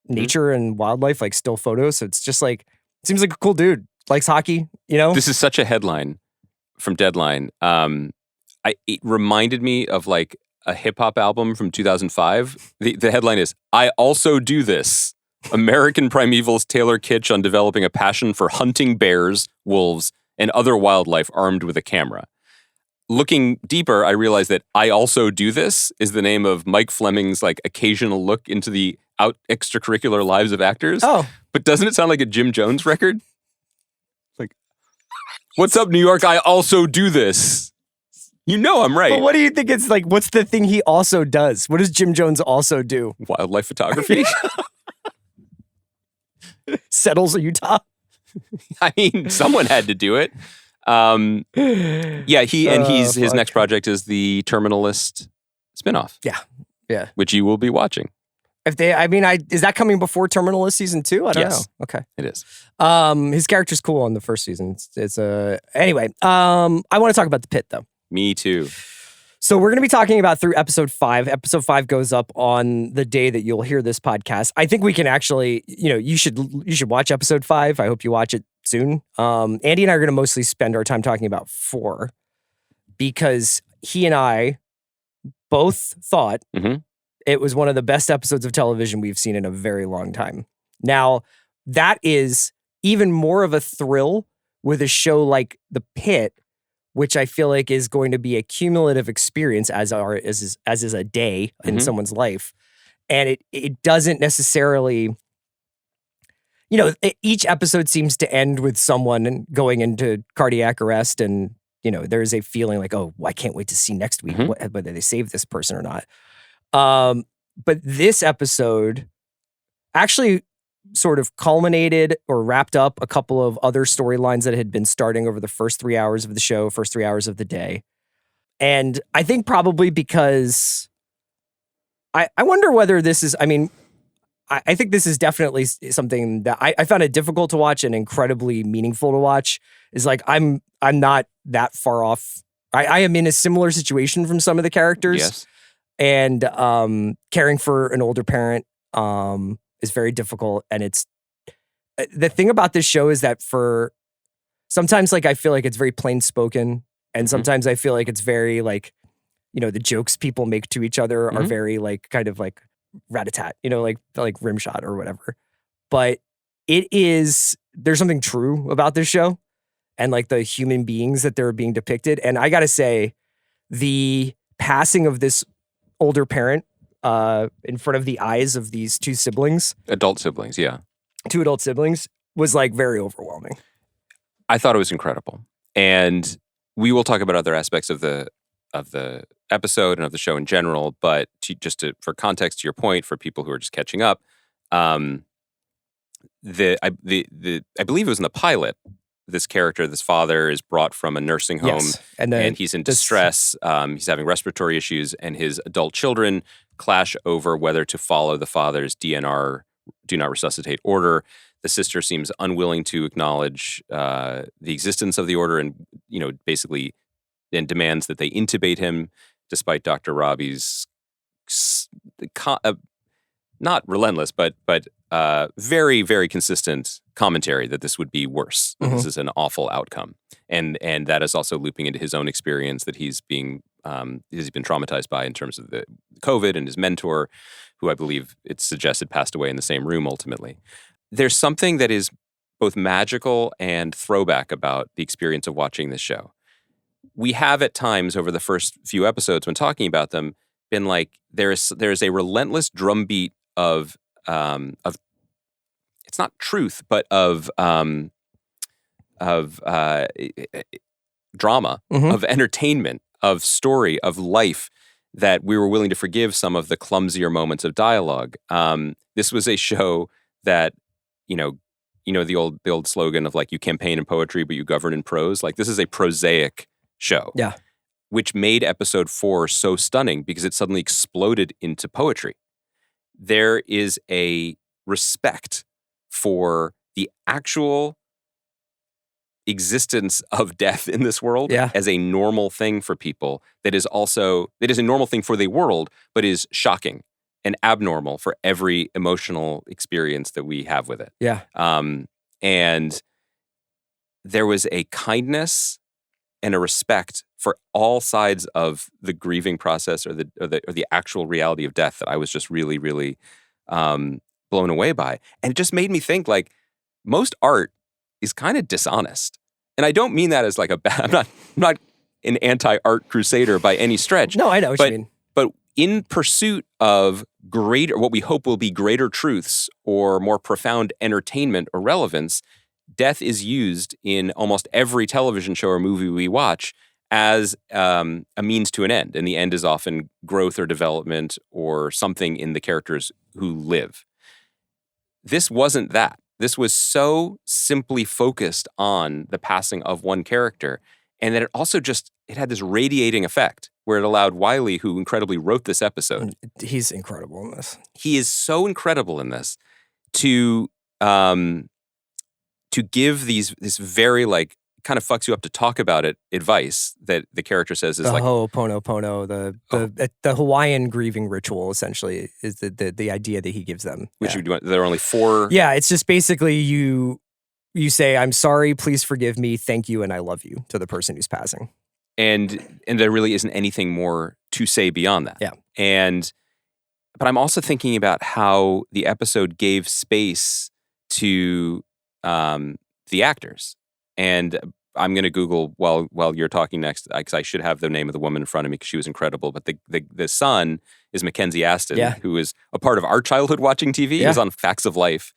B: nature and wildlife, like still photos. So it's just like, seems like a cool dude. Likes hockey, you know?
C: This is such a headline from Deadline. It reminded me of like a hip hop album from 2005. The headline is, "I also do this. American Primeval's Taylor Kitsch on developing a passion for hunting bears, wolves, and other wildlife armed with a camera." Looking deeper, I realized that "I also do this" is the name of Mike Fleming's like occasional look into the extracurricular lives of actors.
B: Oh.
C: But doesn't it sound like a Jim Jones record? Like, "What's up, New York? I also do this." You know I'm right.
B: But what do you think it's like? What's the thing he also does? What does Jim Jones also do?
C: Wildlife photography.
B: Settles Utah.
C: I mean, someone had to do it. His next project is the Terminalist spinoff.
B: Yeah.
C: Which you will be watching.
B: Is that coming before Terminalist season 2? I don't know. Okay.
C: It is.
B: His character's cool on the first season. Anyway, I want to talk about the Pit though.
C: Me too.
B: So we're going to be talking about through episode 5. Episode 5 goes up on the day that you'll hear this podcast. I think we can actually, you should watch episode 5. I hope you watch it soon. Andy and I are going to mostly spend our time talking about 4 because he and I both thought it was one of the best episodes of television we've seen in a very long time. Now, that is even more of a thrill with a show like The Pit, which I feel like is going to be a cumulative experience as is a day in someone's life. And it doesn't necessarily, each episode seems to end with someone going into cardiac arrest and, there's a feeling like, oh, I can't wait to see next week whether they save this person or not. But this episode actually sort of culminated or wrapped up a couple of other storylines that had been starting over the first 3 hours of the show, first 3 hours of the day. And I think probably because I wonder whether this is, I think this is definitely something that I found it difficult to watch and incredibly meaningful to watch. Is like, I'm not that far off. I am in a similar situation from some of the characters.
C: Yes.
B: And caring for an older parent is very difficult. And it's the thing about this show is that sometimes like I feel like it's very plain spoken, and sometimes I feel like it's very like, the jokes people make to each other are very like kind of like rat-a-tat, like rim shot or whatever. But there's something true about this show and like the human beings that they're being depicted. And I gotta say, the passing of this older parent in front of the eyes of these 2 siblings.
C: Adult siblings, yeah.
B: 2 adult siblings was like very overwhelming.
C: I thought it was incredible. And we will talk about other aspects of the episode and of the show in general, but for context to your point, for people who are just catching up, I believe it was in the pilot, this character, this father, is brought from a nursing home,
B: yes.
C: and he's in distress. He's having respiratory issues, and his adult children clash over whether to follow the father's DNR, do not resuscitate order. The sister seems unwilling to acknowledge the existence of the order, and basically then demands that they intubate him, despite Dr. Robbie's not relentless, but very, very consistent commentary that this would be worse. That this is an awful outcome. And that is also looping into his own experience that he's been traumatized by in terms of the COVID, and his mentor, who I believe it's suggested passed away in the same room ultimately. There's something that is both magical and throwback about the experience of watching this show. We have at times over the first few episodes when talking about them been like, there's a relentless drumbeat of it's not truth, but of drama, of entertainment, of story, of life, that we were willing to forgive some of the clumsier moments of dialogue. This was a show that, you know the old slogan of like, you campaign in poetry, but you govern in prose. Like, this is a prosaic show. Yeah. Which made episode 4 so stunning because it suddenly exploded into poetry. There is a respect for the actual existence of death in this world as a normal thing for people that is a normal thing for the world, but is shocking and abnormal for every emotional experience that we have with it. Yeah. And there was a kindness and a respect for all sides of the grieving process or the actual reality of death that I was just really, really blown away by. And it just made me think, like, most art is kind of dishonest. And I don't mean that as like I'm not an anti-art crusader by any stretch.
B: No, I know what you mean.
C: But in pursuit of what we hope will be greater truths or more profound entertainment or relevance, death is used in almost every television show or movie we watch as a means to an end. And the end is often growth or development or something in the characters who live. This wasn't that. This was so simply focused on the passing of one character. And then it also it had this radiating effect where it allowed Wiley, who incredibly wrote this episode.
B: He's incredible in this.
C: He is so incredible in this to give this very, like, kind of fucks you up to talk about it advice that the character says is
B: the
C: like
B: Ho'oponopono, the Hawaiian grieving ritual essentially is the idea that he gives them.
C: Which there are only 4.
B: Yeah, it's just basically you say, I'm sorry, please forgive me, thank you, and I love you to the person who's passing.
C: And there really isn't anything more to say beyond that.
B: Yeah.
C: But I'm also thinking about how the episode gave space to the actors. And I'm going to Google while you're talking next, because I should have the name of the woman in front of me because she was incredible. But the son is Mackenzie Aston, who is a part of our childhood watching TV. He was on Facts of Life.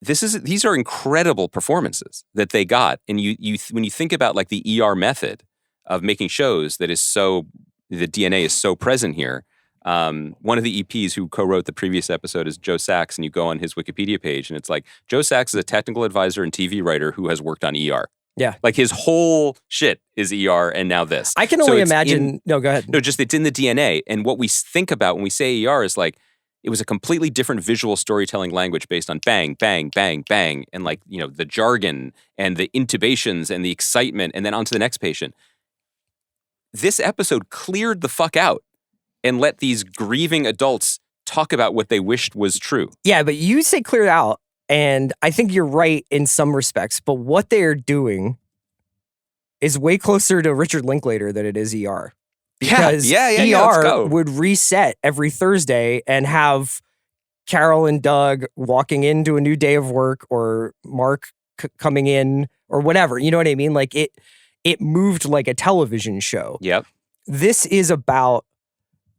C: These are incredible performances that they got. And you when you think about like the ER method of making shows that is so, the DNA is so present here. One of the EPs who co-wrote the previous episode is Joe Sachs, and you go on his Wikipedia page, and it's like, Joe Sachs is a technical advisor and TV writer who has worked on ER. Yeah. Like, his whole shit is ER, and now this.
B: I can only imagine. No, go ahead.
C: No, just it's in the DNA. And what we think about when we say ER is like, it was a completely different visual storytelling language based on bang, bang, bang, bang, and like, the jargon and the intubations and the excitement, and then on to the next patient. This episode cleared the fuck out and let these grieving adults talk about what they wished was true.
B: Yeah, but you say clear out, and I think you're right in some respects, but what they are doing is way closer to Richard Linklater than it is ER. Because ER would reset every Thursday and have Carol and Doug walking into a new day of work, or Mark coming in, or whatever. You know what I mean? Like, it moved like a television show.
C: Yep.
B: This is about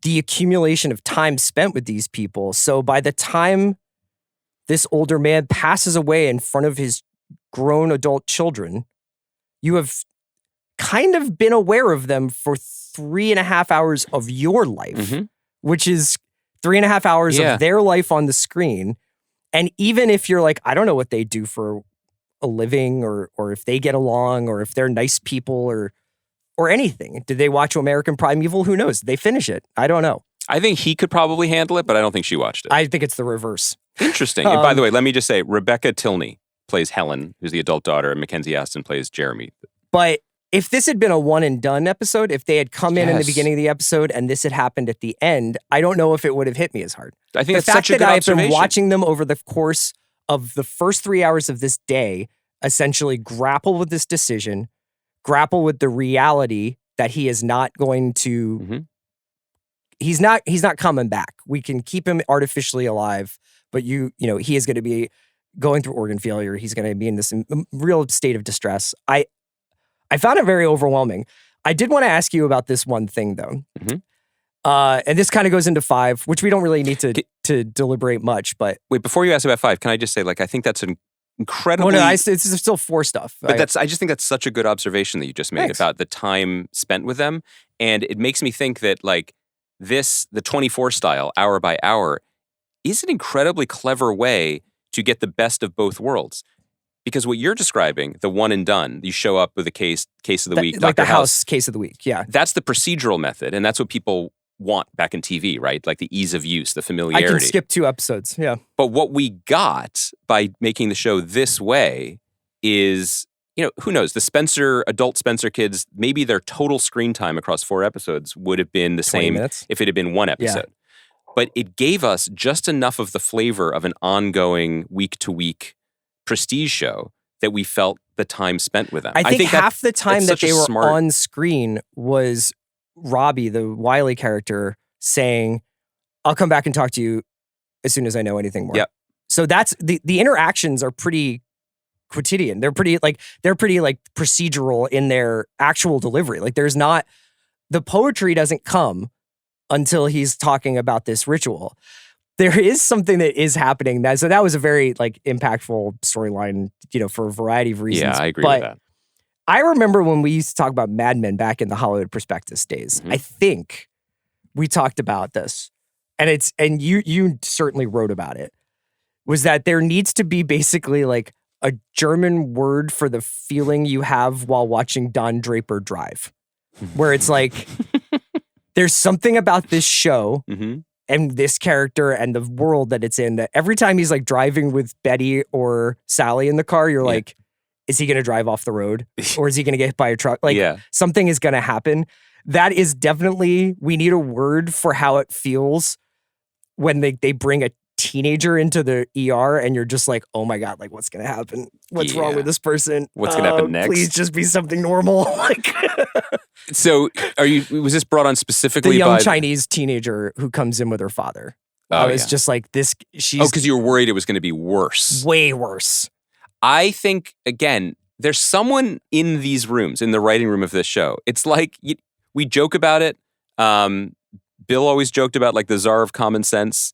B: the accumulation of time spent with these people. So by the time this older man passes away in front of his grown adult children, you have kind of been aware of them for 3.5 hours of your life, which is 3.5 hours of their life on the screen. And even if you're like, I don't know what they do for a living, or if they get along, or if they're nice people, or anything. Did they watch American Primeval? Who knows? Did they finish it? I don't know.
C: I think he could probably handle it, but I don't think she watched it.
B: I think it's the reverse.
C: Interesting. And by the way, let me just say, Rebecca Tilney plays Helen, who's the adult daughter, and Mackenzie Aston plays Jeremy.
B: But if this had been a one and done episode, if they had come in the
C: Yes.
B: beginning of the episode and this had happened at the end, I don't know if it would have hit me as hard.
C: I think
B: The
C: that's such
B: fact
C: a good
B: that I've
C: observation.
B: been watching them over the course of the first 3 hours of this day essentially grapple with this decision, grapple with the reality that he is not going to
C: Mhm.
B: he's not coming back. We can keep him artificially alive, but he is going to be going through organ failure. He's going to be in this real state of distress. I found it very overwhelming. I did want to ask you about this one thing though.
C: Mhm.
B: And this kind of goes into 5, which we don't really need to deliberate much, but
C: Wait, before you ask about 5, can I just say, like, I think that's an incredibly...
B: it's still 4 stuff.
C: But I just think that's such a good observation that you just made
B: Thanks.
C: about the time spent with them. And it makes me think that, like, the 24 style, hour by hour, is an incredibly clever way to get the best of both worlds. Because what you're describing, the one and done, you show up with a case of the week,
B: like
C: Dr.
B: the house case of the week. Yeah.
C: That's the procedural method. And that's what people want back in TV, right? Like the ease of use, the familiarity.
B: I can skip 2 episodes. Yeah.
C: But what we got by making the show this way is, who knows? The adult Spencer kids, maybe their total screen time across 4 episodes would have been the
B: 20
C: same
B: minutes.
C: if it had been 1 episode. But it gave us just enough of the flavor of an ongoing week-to-week prestige show that we felt the time spent with them.
B: I think half the time that
C: such a
B: they were
C: smart-
B: on screen was Robbie, the Wiley character, saying, "I'll come back and talk to you as soon as I know anything more."
C: Yep.
B: So that's the interactions are pretty quotidian. They're pretty procedural in their actual delivery. Like there's not the poetry doesn't come until he's talking about this ritual. There is something that is happening. So that was a very impactful storyline, for a variety of reasons.
C: Yeah, I agree
B: But
C: with that.
B: I remember when we used to talk about Mad Men back in the Hollywood Prospectus days.
C: Mhm.
B: I think we talked about this, and you certainly wrote about it. Was that there needs to be basically like a German word for the feeling you have while watching Don Draper drive, where it's like there's something about this show
C: Mm-hmm.
B: and this character and the world that it's in that every time he's like driving with Betty or Sally in the car, you're like, is he going to drive off the road or is he going to get hit by a truck? Like something is going to happen. That is definitely, we need a word for how it feels when they bring a teenager into the ER and you're just like, oh my God, like what's going to happen? What's wrong with this person?
C: What's going to happen next?
B: Please just be something normal.
C: So was this brought on specifically
B: the young
C: by
B: Chinese teenager who comes in with her father? I was just like, she's
C: because you were worried it was going to be worse.
B: Way worse.
C: I think, again, there's someone in these rooms, in the writing room of this show. It's like, we joke about it. Bill always joked about like the czar of common sense.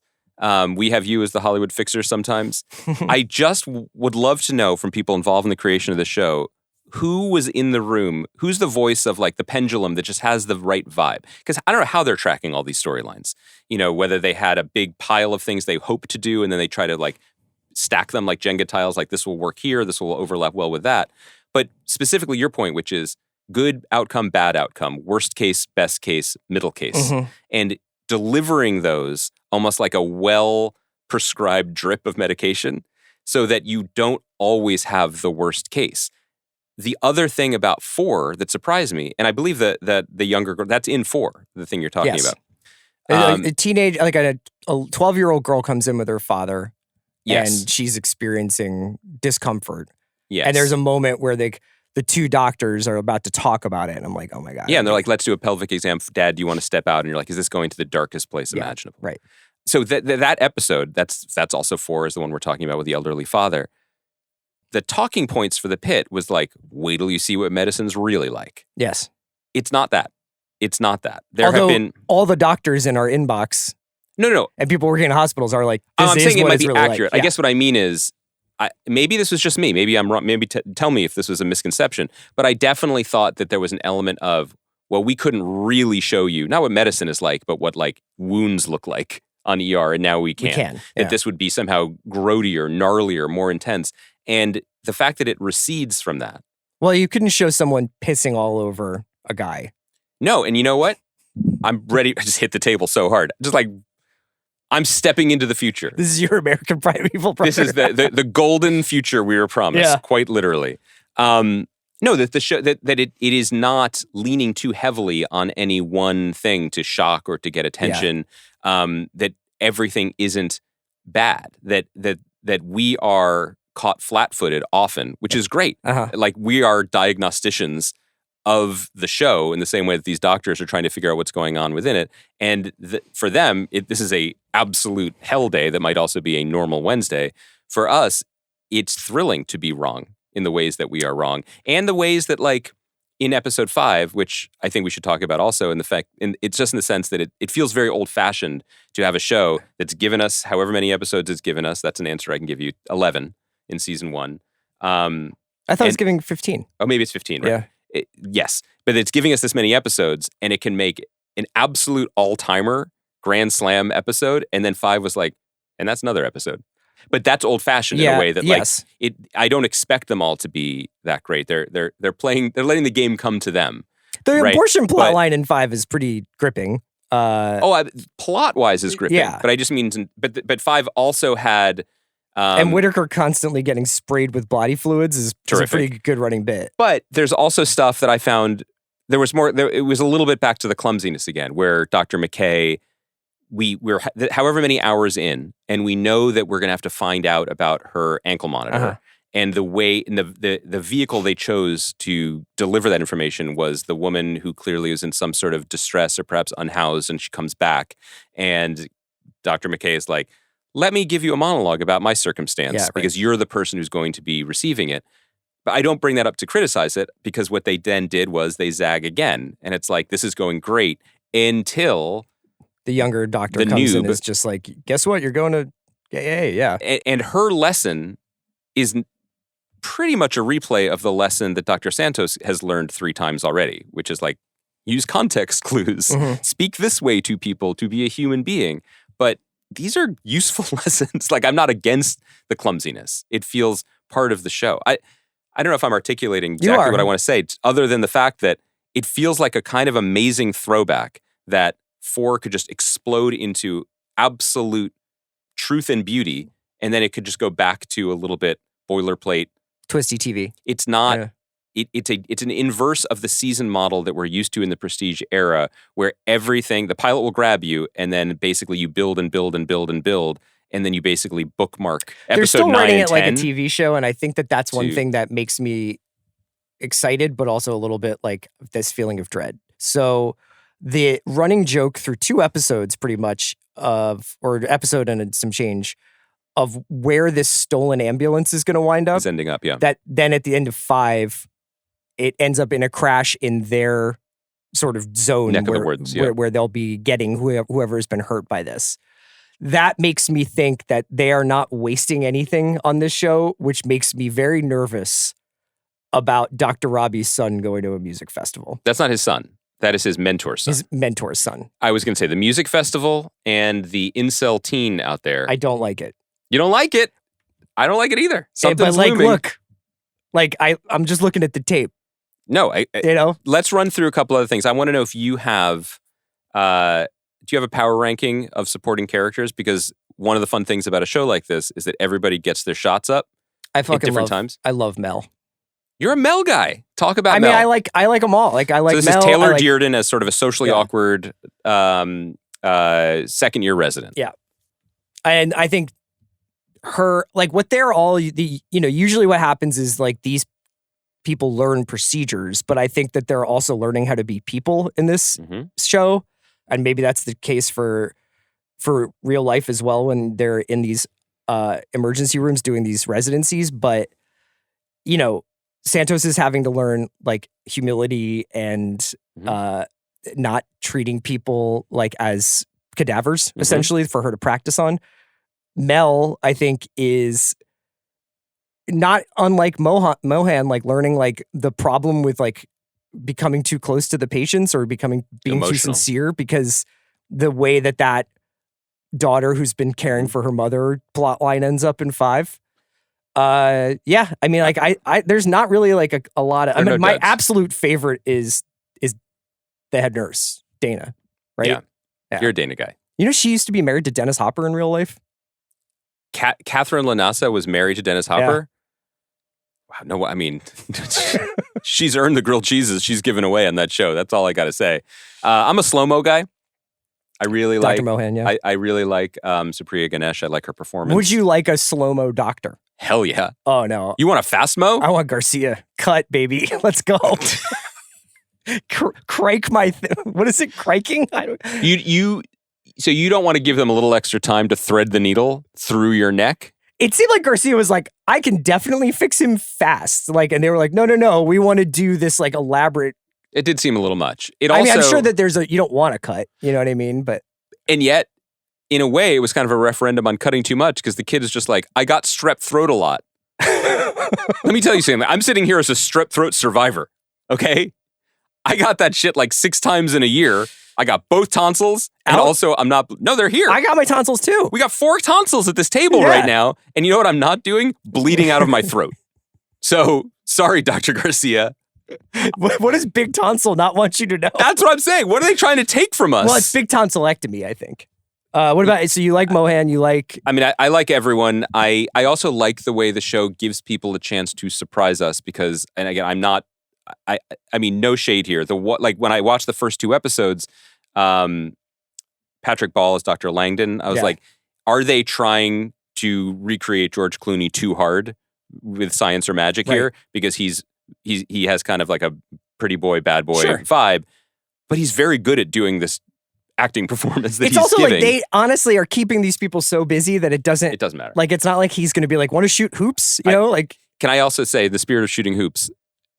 C: We have you as the Hollywood fixer sometimes. I just would love to know from people involved in the creation of the show, who was in the room, who's the voice of like the pendulum that just has the right vibe. Because I don't know how they're tracking all these storylines. Whether they had a big pile of things they hope to do and then they try to like stack them like Jenga tiles, like this will work here, this will overlap well with that. But specifically your point, which is good outcome, bad outcome, worst case, best case, middle case.
B: Mm-hmm.
C: And delivering those almost like a well-prescribed drip of medication so that you don't always have the worst case. The other thing about 4 that surprised me, and I believe that the younger girl, that's in 4, the thing you're talking about.
B: A teenage, like a 12-year-old girl comes in with her father and she's experiencing discomfort.
C: Yes.
B: And there's a moment where the 2 doctors are about to talk about it. And I'm like, oh my God.
C: Yeah, and they're like, let's do a pelvic exam. Dad, do you want to step out? And you're like, is this going to the darkest place imaginable?
B: Right.
C: So that episode, that's also 4 is the one we're talking about with the elderly father. The talking points for the Pitt was like, wait till you see what medicine's really like.
B: Yes.
C: It's not that. It's not that.
B: Although all the doctors in our inbox.
C: No.
B: And people working in hospitals are like,
C: I'm saying it might be
B: really
C: accurate.
B: Like.
C: I guess what I mean is, maybe this was just me. Maybe I'm wrong. Maybe tell me if this was a misconception. But I definitely thought that there was an element of, well, we couldn't really show you, not what medicine is like, but what like wounds look like on ER, and now we can.
B: We can.
C: That this would be somehow grodier, gnarlier, more intense. And the fact that it recedes from that.
B: Well, you couldn't show someone pissing all over a guy.
C: No, and you know what? I'm ready. I just hit the table so hard. Just like, I'm stepping into the future.
B: This is your American Primeval brother.
C: This is the golden future we were promised, quite literally. No, that the show that it is not leaning too heavily on any one thing to shock or to get attention. That everything isn't bad. That we are caught flat-footed often, which is great. Like we are diagnosticians of the show in the same way that these doctors are trying to figure out what's going on within it. And for them, this is a absolute hell day that might also be a normal Wednesday. For us, it's thrilling to be wrong in the ways that we are wrong, and the ways that, like, in episode 5, which I think we should talk about also, and it's just in the sense that it feels very old-fashioned to have a show that's given us however many episodes it's given us. That's an answer I can give you, 11 in season 1.
B: I thought it was giving 15.
C: Oh, maybe it's 15, right?
B: Yeah.
C: Yes, but it's giving us this many episodes, and it can make an absolute all-timer grand slam episode, and then 5 was like, and that's another episode. But that's old-fashioned in a way that, like, I don't expect them all to be that great. They're letting the game come to them.
B: The abortion plot line in 5 is pretty gripping.
C: Plot-wise is gripping. Yeah. But I just mean, but 5 also had.
B: And Whitaker constantly getting sprayed with body fluids is a pretty good running bit.
C: But there's also stuff that I found, there was more, it was a little bit back to the clumsiness again, where Dr. McKay, we're however many hours in, and we know that we're going to have to find out about her ankle monitor. And the way, the vehicle they chose to deliver that information was the woman who clearly was in some sort of distress or perhaps unhoused, and she comes back, and Dr. McKay is like, let me give you a monologue about my circumstance because you're the person who's going to be receiving it. But I don't bring that up to criticize it, because what they then did was they zag again. And it's like, this is going great until
B: the younger doctor comes in and is just like, guess what? You're going to yeah.
C: And her lesson is pretty much a replay of the lesson that Dr. Santos has learned 3 times already, which is like, use context clues, speak this way to people to be a human being. But these are useful lessons. Like, I'm not against the clumsiness. It feels part of the show. I don't know if I'm articulating exactly what I want to say, other than the fact that it feels like a kind of amazing throwback that 4 could just explode into absolute truth and beauty, and then it could just go back to a little bit boilerplate.
B: Twisty TV.
C: It's not... Yeah. It's an inverse of the season model that we're used to in the Prestige era, where everything, the pilot will grab you, and then basically you build and build and build and build, and then you basically bookmark episode 9 and 10.
B: They're still running it like a TV show, and I think that's one thing that makes me excited, but also a little bit like this feeling of dread. So the running joke through 2 episodes, pretty much, or episode and some change, of where this stolen ambulance is going to wind up.
C: It's ending up, yeah.
B: That then at the end of 5, it ends up in a crash in their sort of zone where they'll be getting whoever has been hurt by this. That makes me think that they are not wasting anything on this show, which makes me very nervous about Dr. Robbie's son going to a music festival.
C: That's not his son. That is his mentor's son.
B: His mentor's son.
C: I was going to say the music festival and the incel teen out there.
B: I don't like it.
C: You don't like it? I don't like it either. Something's looming.
B: Look, I'm just looking at the tape.
C: No, let's run through a couple other things. I want to know if you have, do you have a power ranking of supporting characters? Because one of the fun things about a show like this is that everybody gets their shots up at different times.
B: I love Mel.
C: You're a Mel guy. Talk about Mel.
B: I like them all. Like, I like
C: Mel. So this is Taylor Dearden as sort of a socially awkward second-year resident.
B: Yeah. And I think her, like, what they're all, usually what happens is, like, these people learn procedures, but I think that they're also learning how to be people in this show. And maybe that's the case for real life as well when they're in these emergency rooms doing these residencies. But, Santos is having to learn, like, humility and not treating people like as cadavers, essentially, for her to practice on. Mel, I think, is not unlike Mohan, like, learning, like, the problem with, like, becoming too close to the patients or being
C: emotional.
B: Too sincere, because the way that daughter who's been caring for her mother plotline ends up in 5. I mean, like, I there's not really, like, a lot of, my absolute favorite is the head nurse, Dana, right?
C: Yeah. You're a Dana guy.
B: She used to be married to Dennis Hopper in real life.
C: Catherine Lanasa was married to Dennis Hopper? No, I mean, she's earned the grilled cheeses she's given away on that show. That's all I got to say. I'm a slow-mo guy. I really like
B: Dr. Mohan, yeah.
C: I really like Supriya Ganesh. I like her performance.
B: Would you like a slow-mo doctor?
C: Hell yeah.
B: Oh, no.
C: You want a fast-mo?
B: I want Garcia. Cut, baby. Let's go. Crike what is it? Criking?
C: So you don't want to give them a little extra time to thread the needle through your neck?
B: It seemed like Garcia was like, I can definitely fix him fast. Like, and they were like, no. We want to do this like elaborate.
C: It did seem a little much.
B: I'm sure that you don't want to cut. You know what I mean?
C: And yet, in a way, it was kind of a referendum on cutting too much because the kid is just like, I got strep throat a lot. Let me tell you something. I'm sitting here as a strep throat survivor. Okay? I got that shit like 6 times in a year. I got both tonsils, and also no, they're here.
B: I got my tonsils too.
C: We got 4 tonsils at this table right now, and you know what I'm not doing? Bleeding out of my throat. So, sorry, Dr. Garcia.
B: What does big tonsil not want you to know?
C: That's what I'm saying. What are they trying to take from us?
B: Well, it's big tonsillectomy, I think. What about, so you like Mohan, you like...
C: I mean, I like everyone. I also like the way the show gives people a chance to surprise us because, and again, I'm not, I mean, no shade here. Like when I watched the first 2 episodes, Patrick Ball as Dr. Langdon, I was like, are they trying to recreate George Clooney too hard with science or magic here? Because he has kind of like a pretty boy, bad boy vibe, but he's very good at doing this acting performance that he's giving. It's also
B: like they honestly are keeping these people so busy that it doesn't matter. Like, it's not like he's going to be like, want to shoot hoops? You know, like.
C: Can I also say, the spirit of shooting hoops,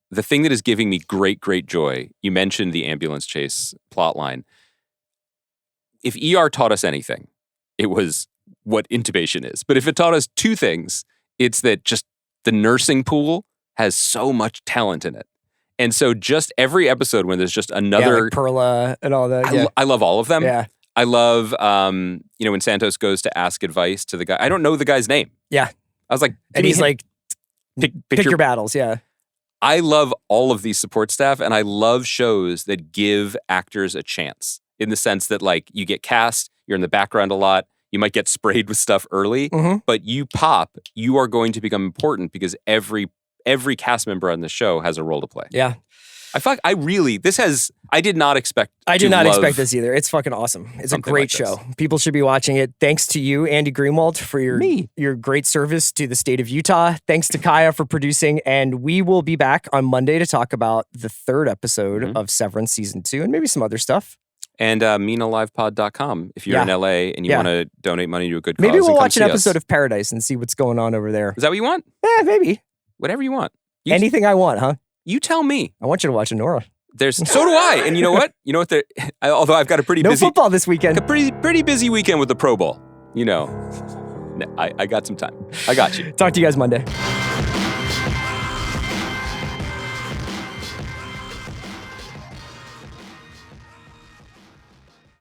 C: the thing that is giving me great, great joy, you mentioned the ambulance chase plot line. If ER taught us anything, it was what intubation is. But if it taught us 2 things, it's that just the nursing pool has so much talent in it. And so just every episode when there's just another...
B: like Perla and all that.
C: I love all of them.
B: Yeah.
C: I love, when Santos goes to ask advice to the guy. I don't know the guy's name.
B: Yeah.
C: I was like...
B: And he's like, pick your battles, yeah.
C: I love all of these support staff, and I love shows that give actors a chance in the sense that, like, you get cast, you're in the background a lot, you might get sprayed with stuff early, but you are going to become important because every cast member on the show has a role to play.
B: Yeah.
C: I feel like I did not expect
B: this either. It's fucking awesome. It's a great show. People should be watching it. Thanks to you, Andy Greenwald, for your great service to the state of Utah. Thanks to Kaya for producing. And we will be back on Monday to talk about the 3rd episode of Severance Season 2 and maybe some other stuff.
C: And MinaLivePod.com if you're in LA and you want to donate money to a good cause.
B: Maybe we'll watch an episode of Paradise and see what's going on over there.
C: Is that what you want?
B: Yeah, maybe.
C: Whatever you want.
B: Anything I want, huh?
C: You tell me.
B: I want you to watch Nora.
C: So do I. And you know what? Although I've got a pretty busy...
B: No football this weekend.
C: A pretty busy weekend with the Pro Bowl. You know. I got some time. I got you.
B: Talk to you guys Monday.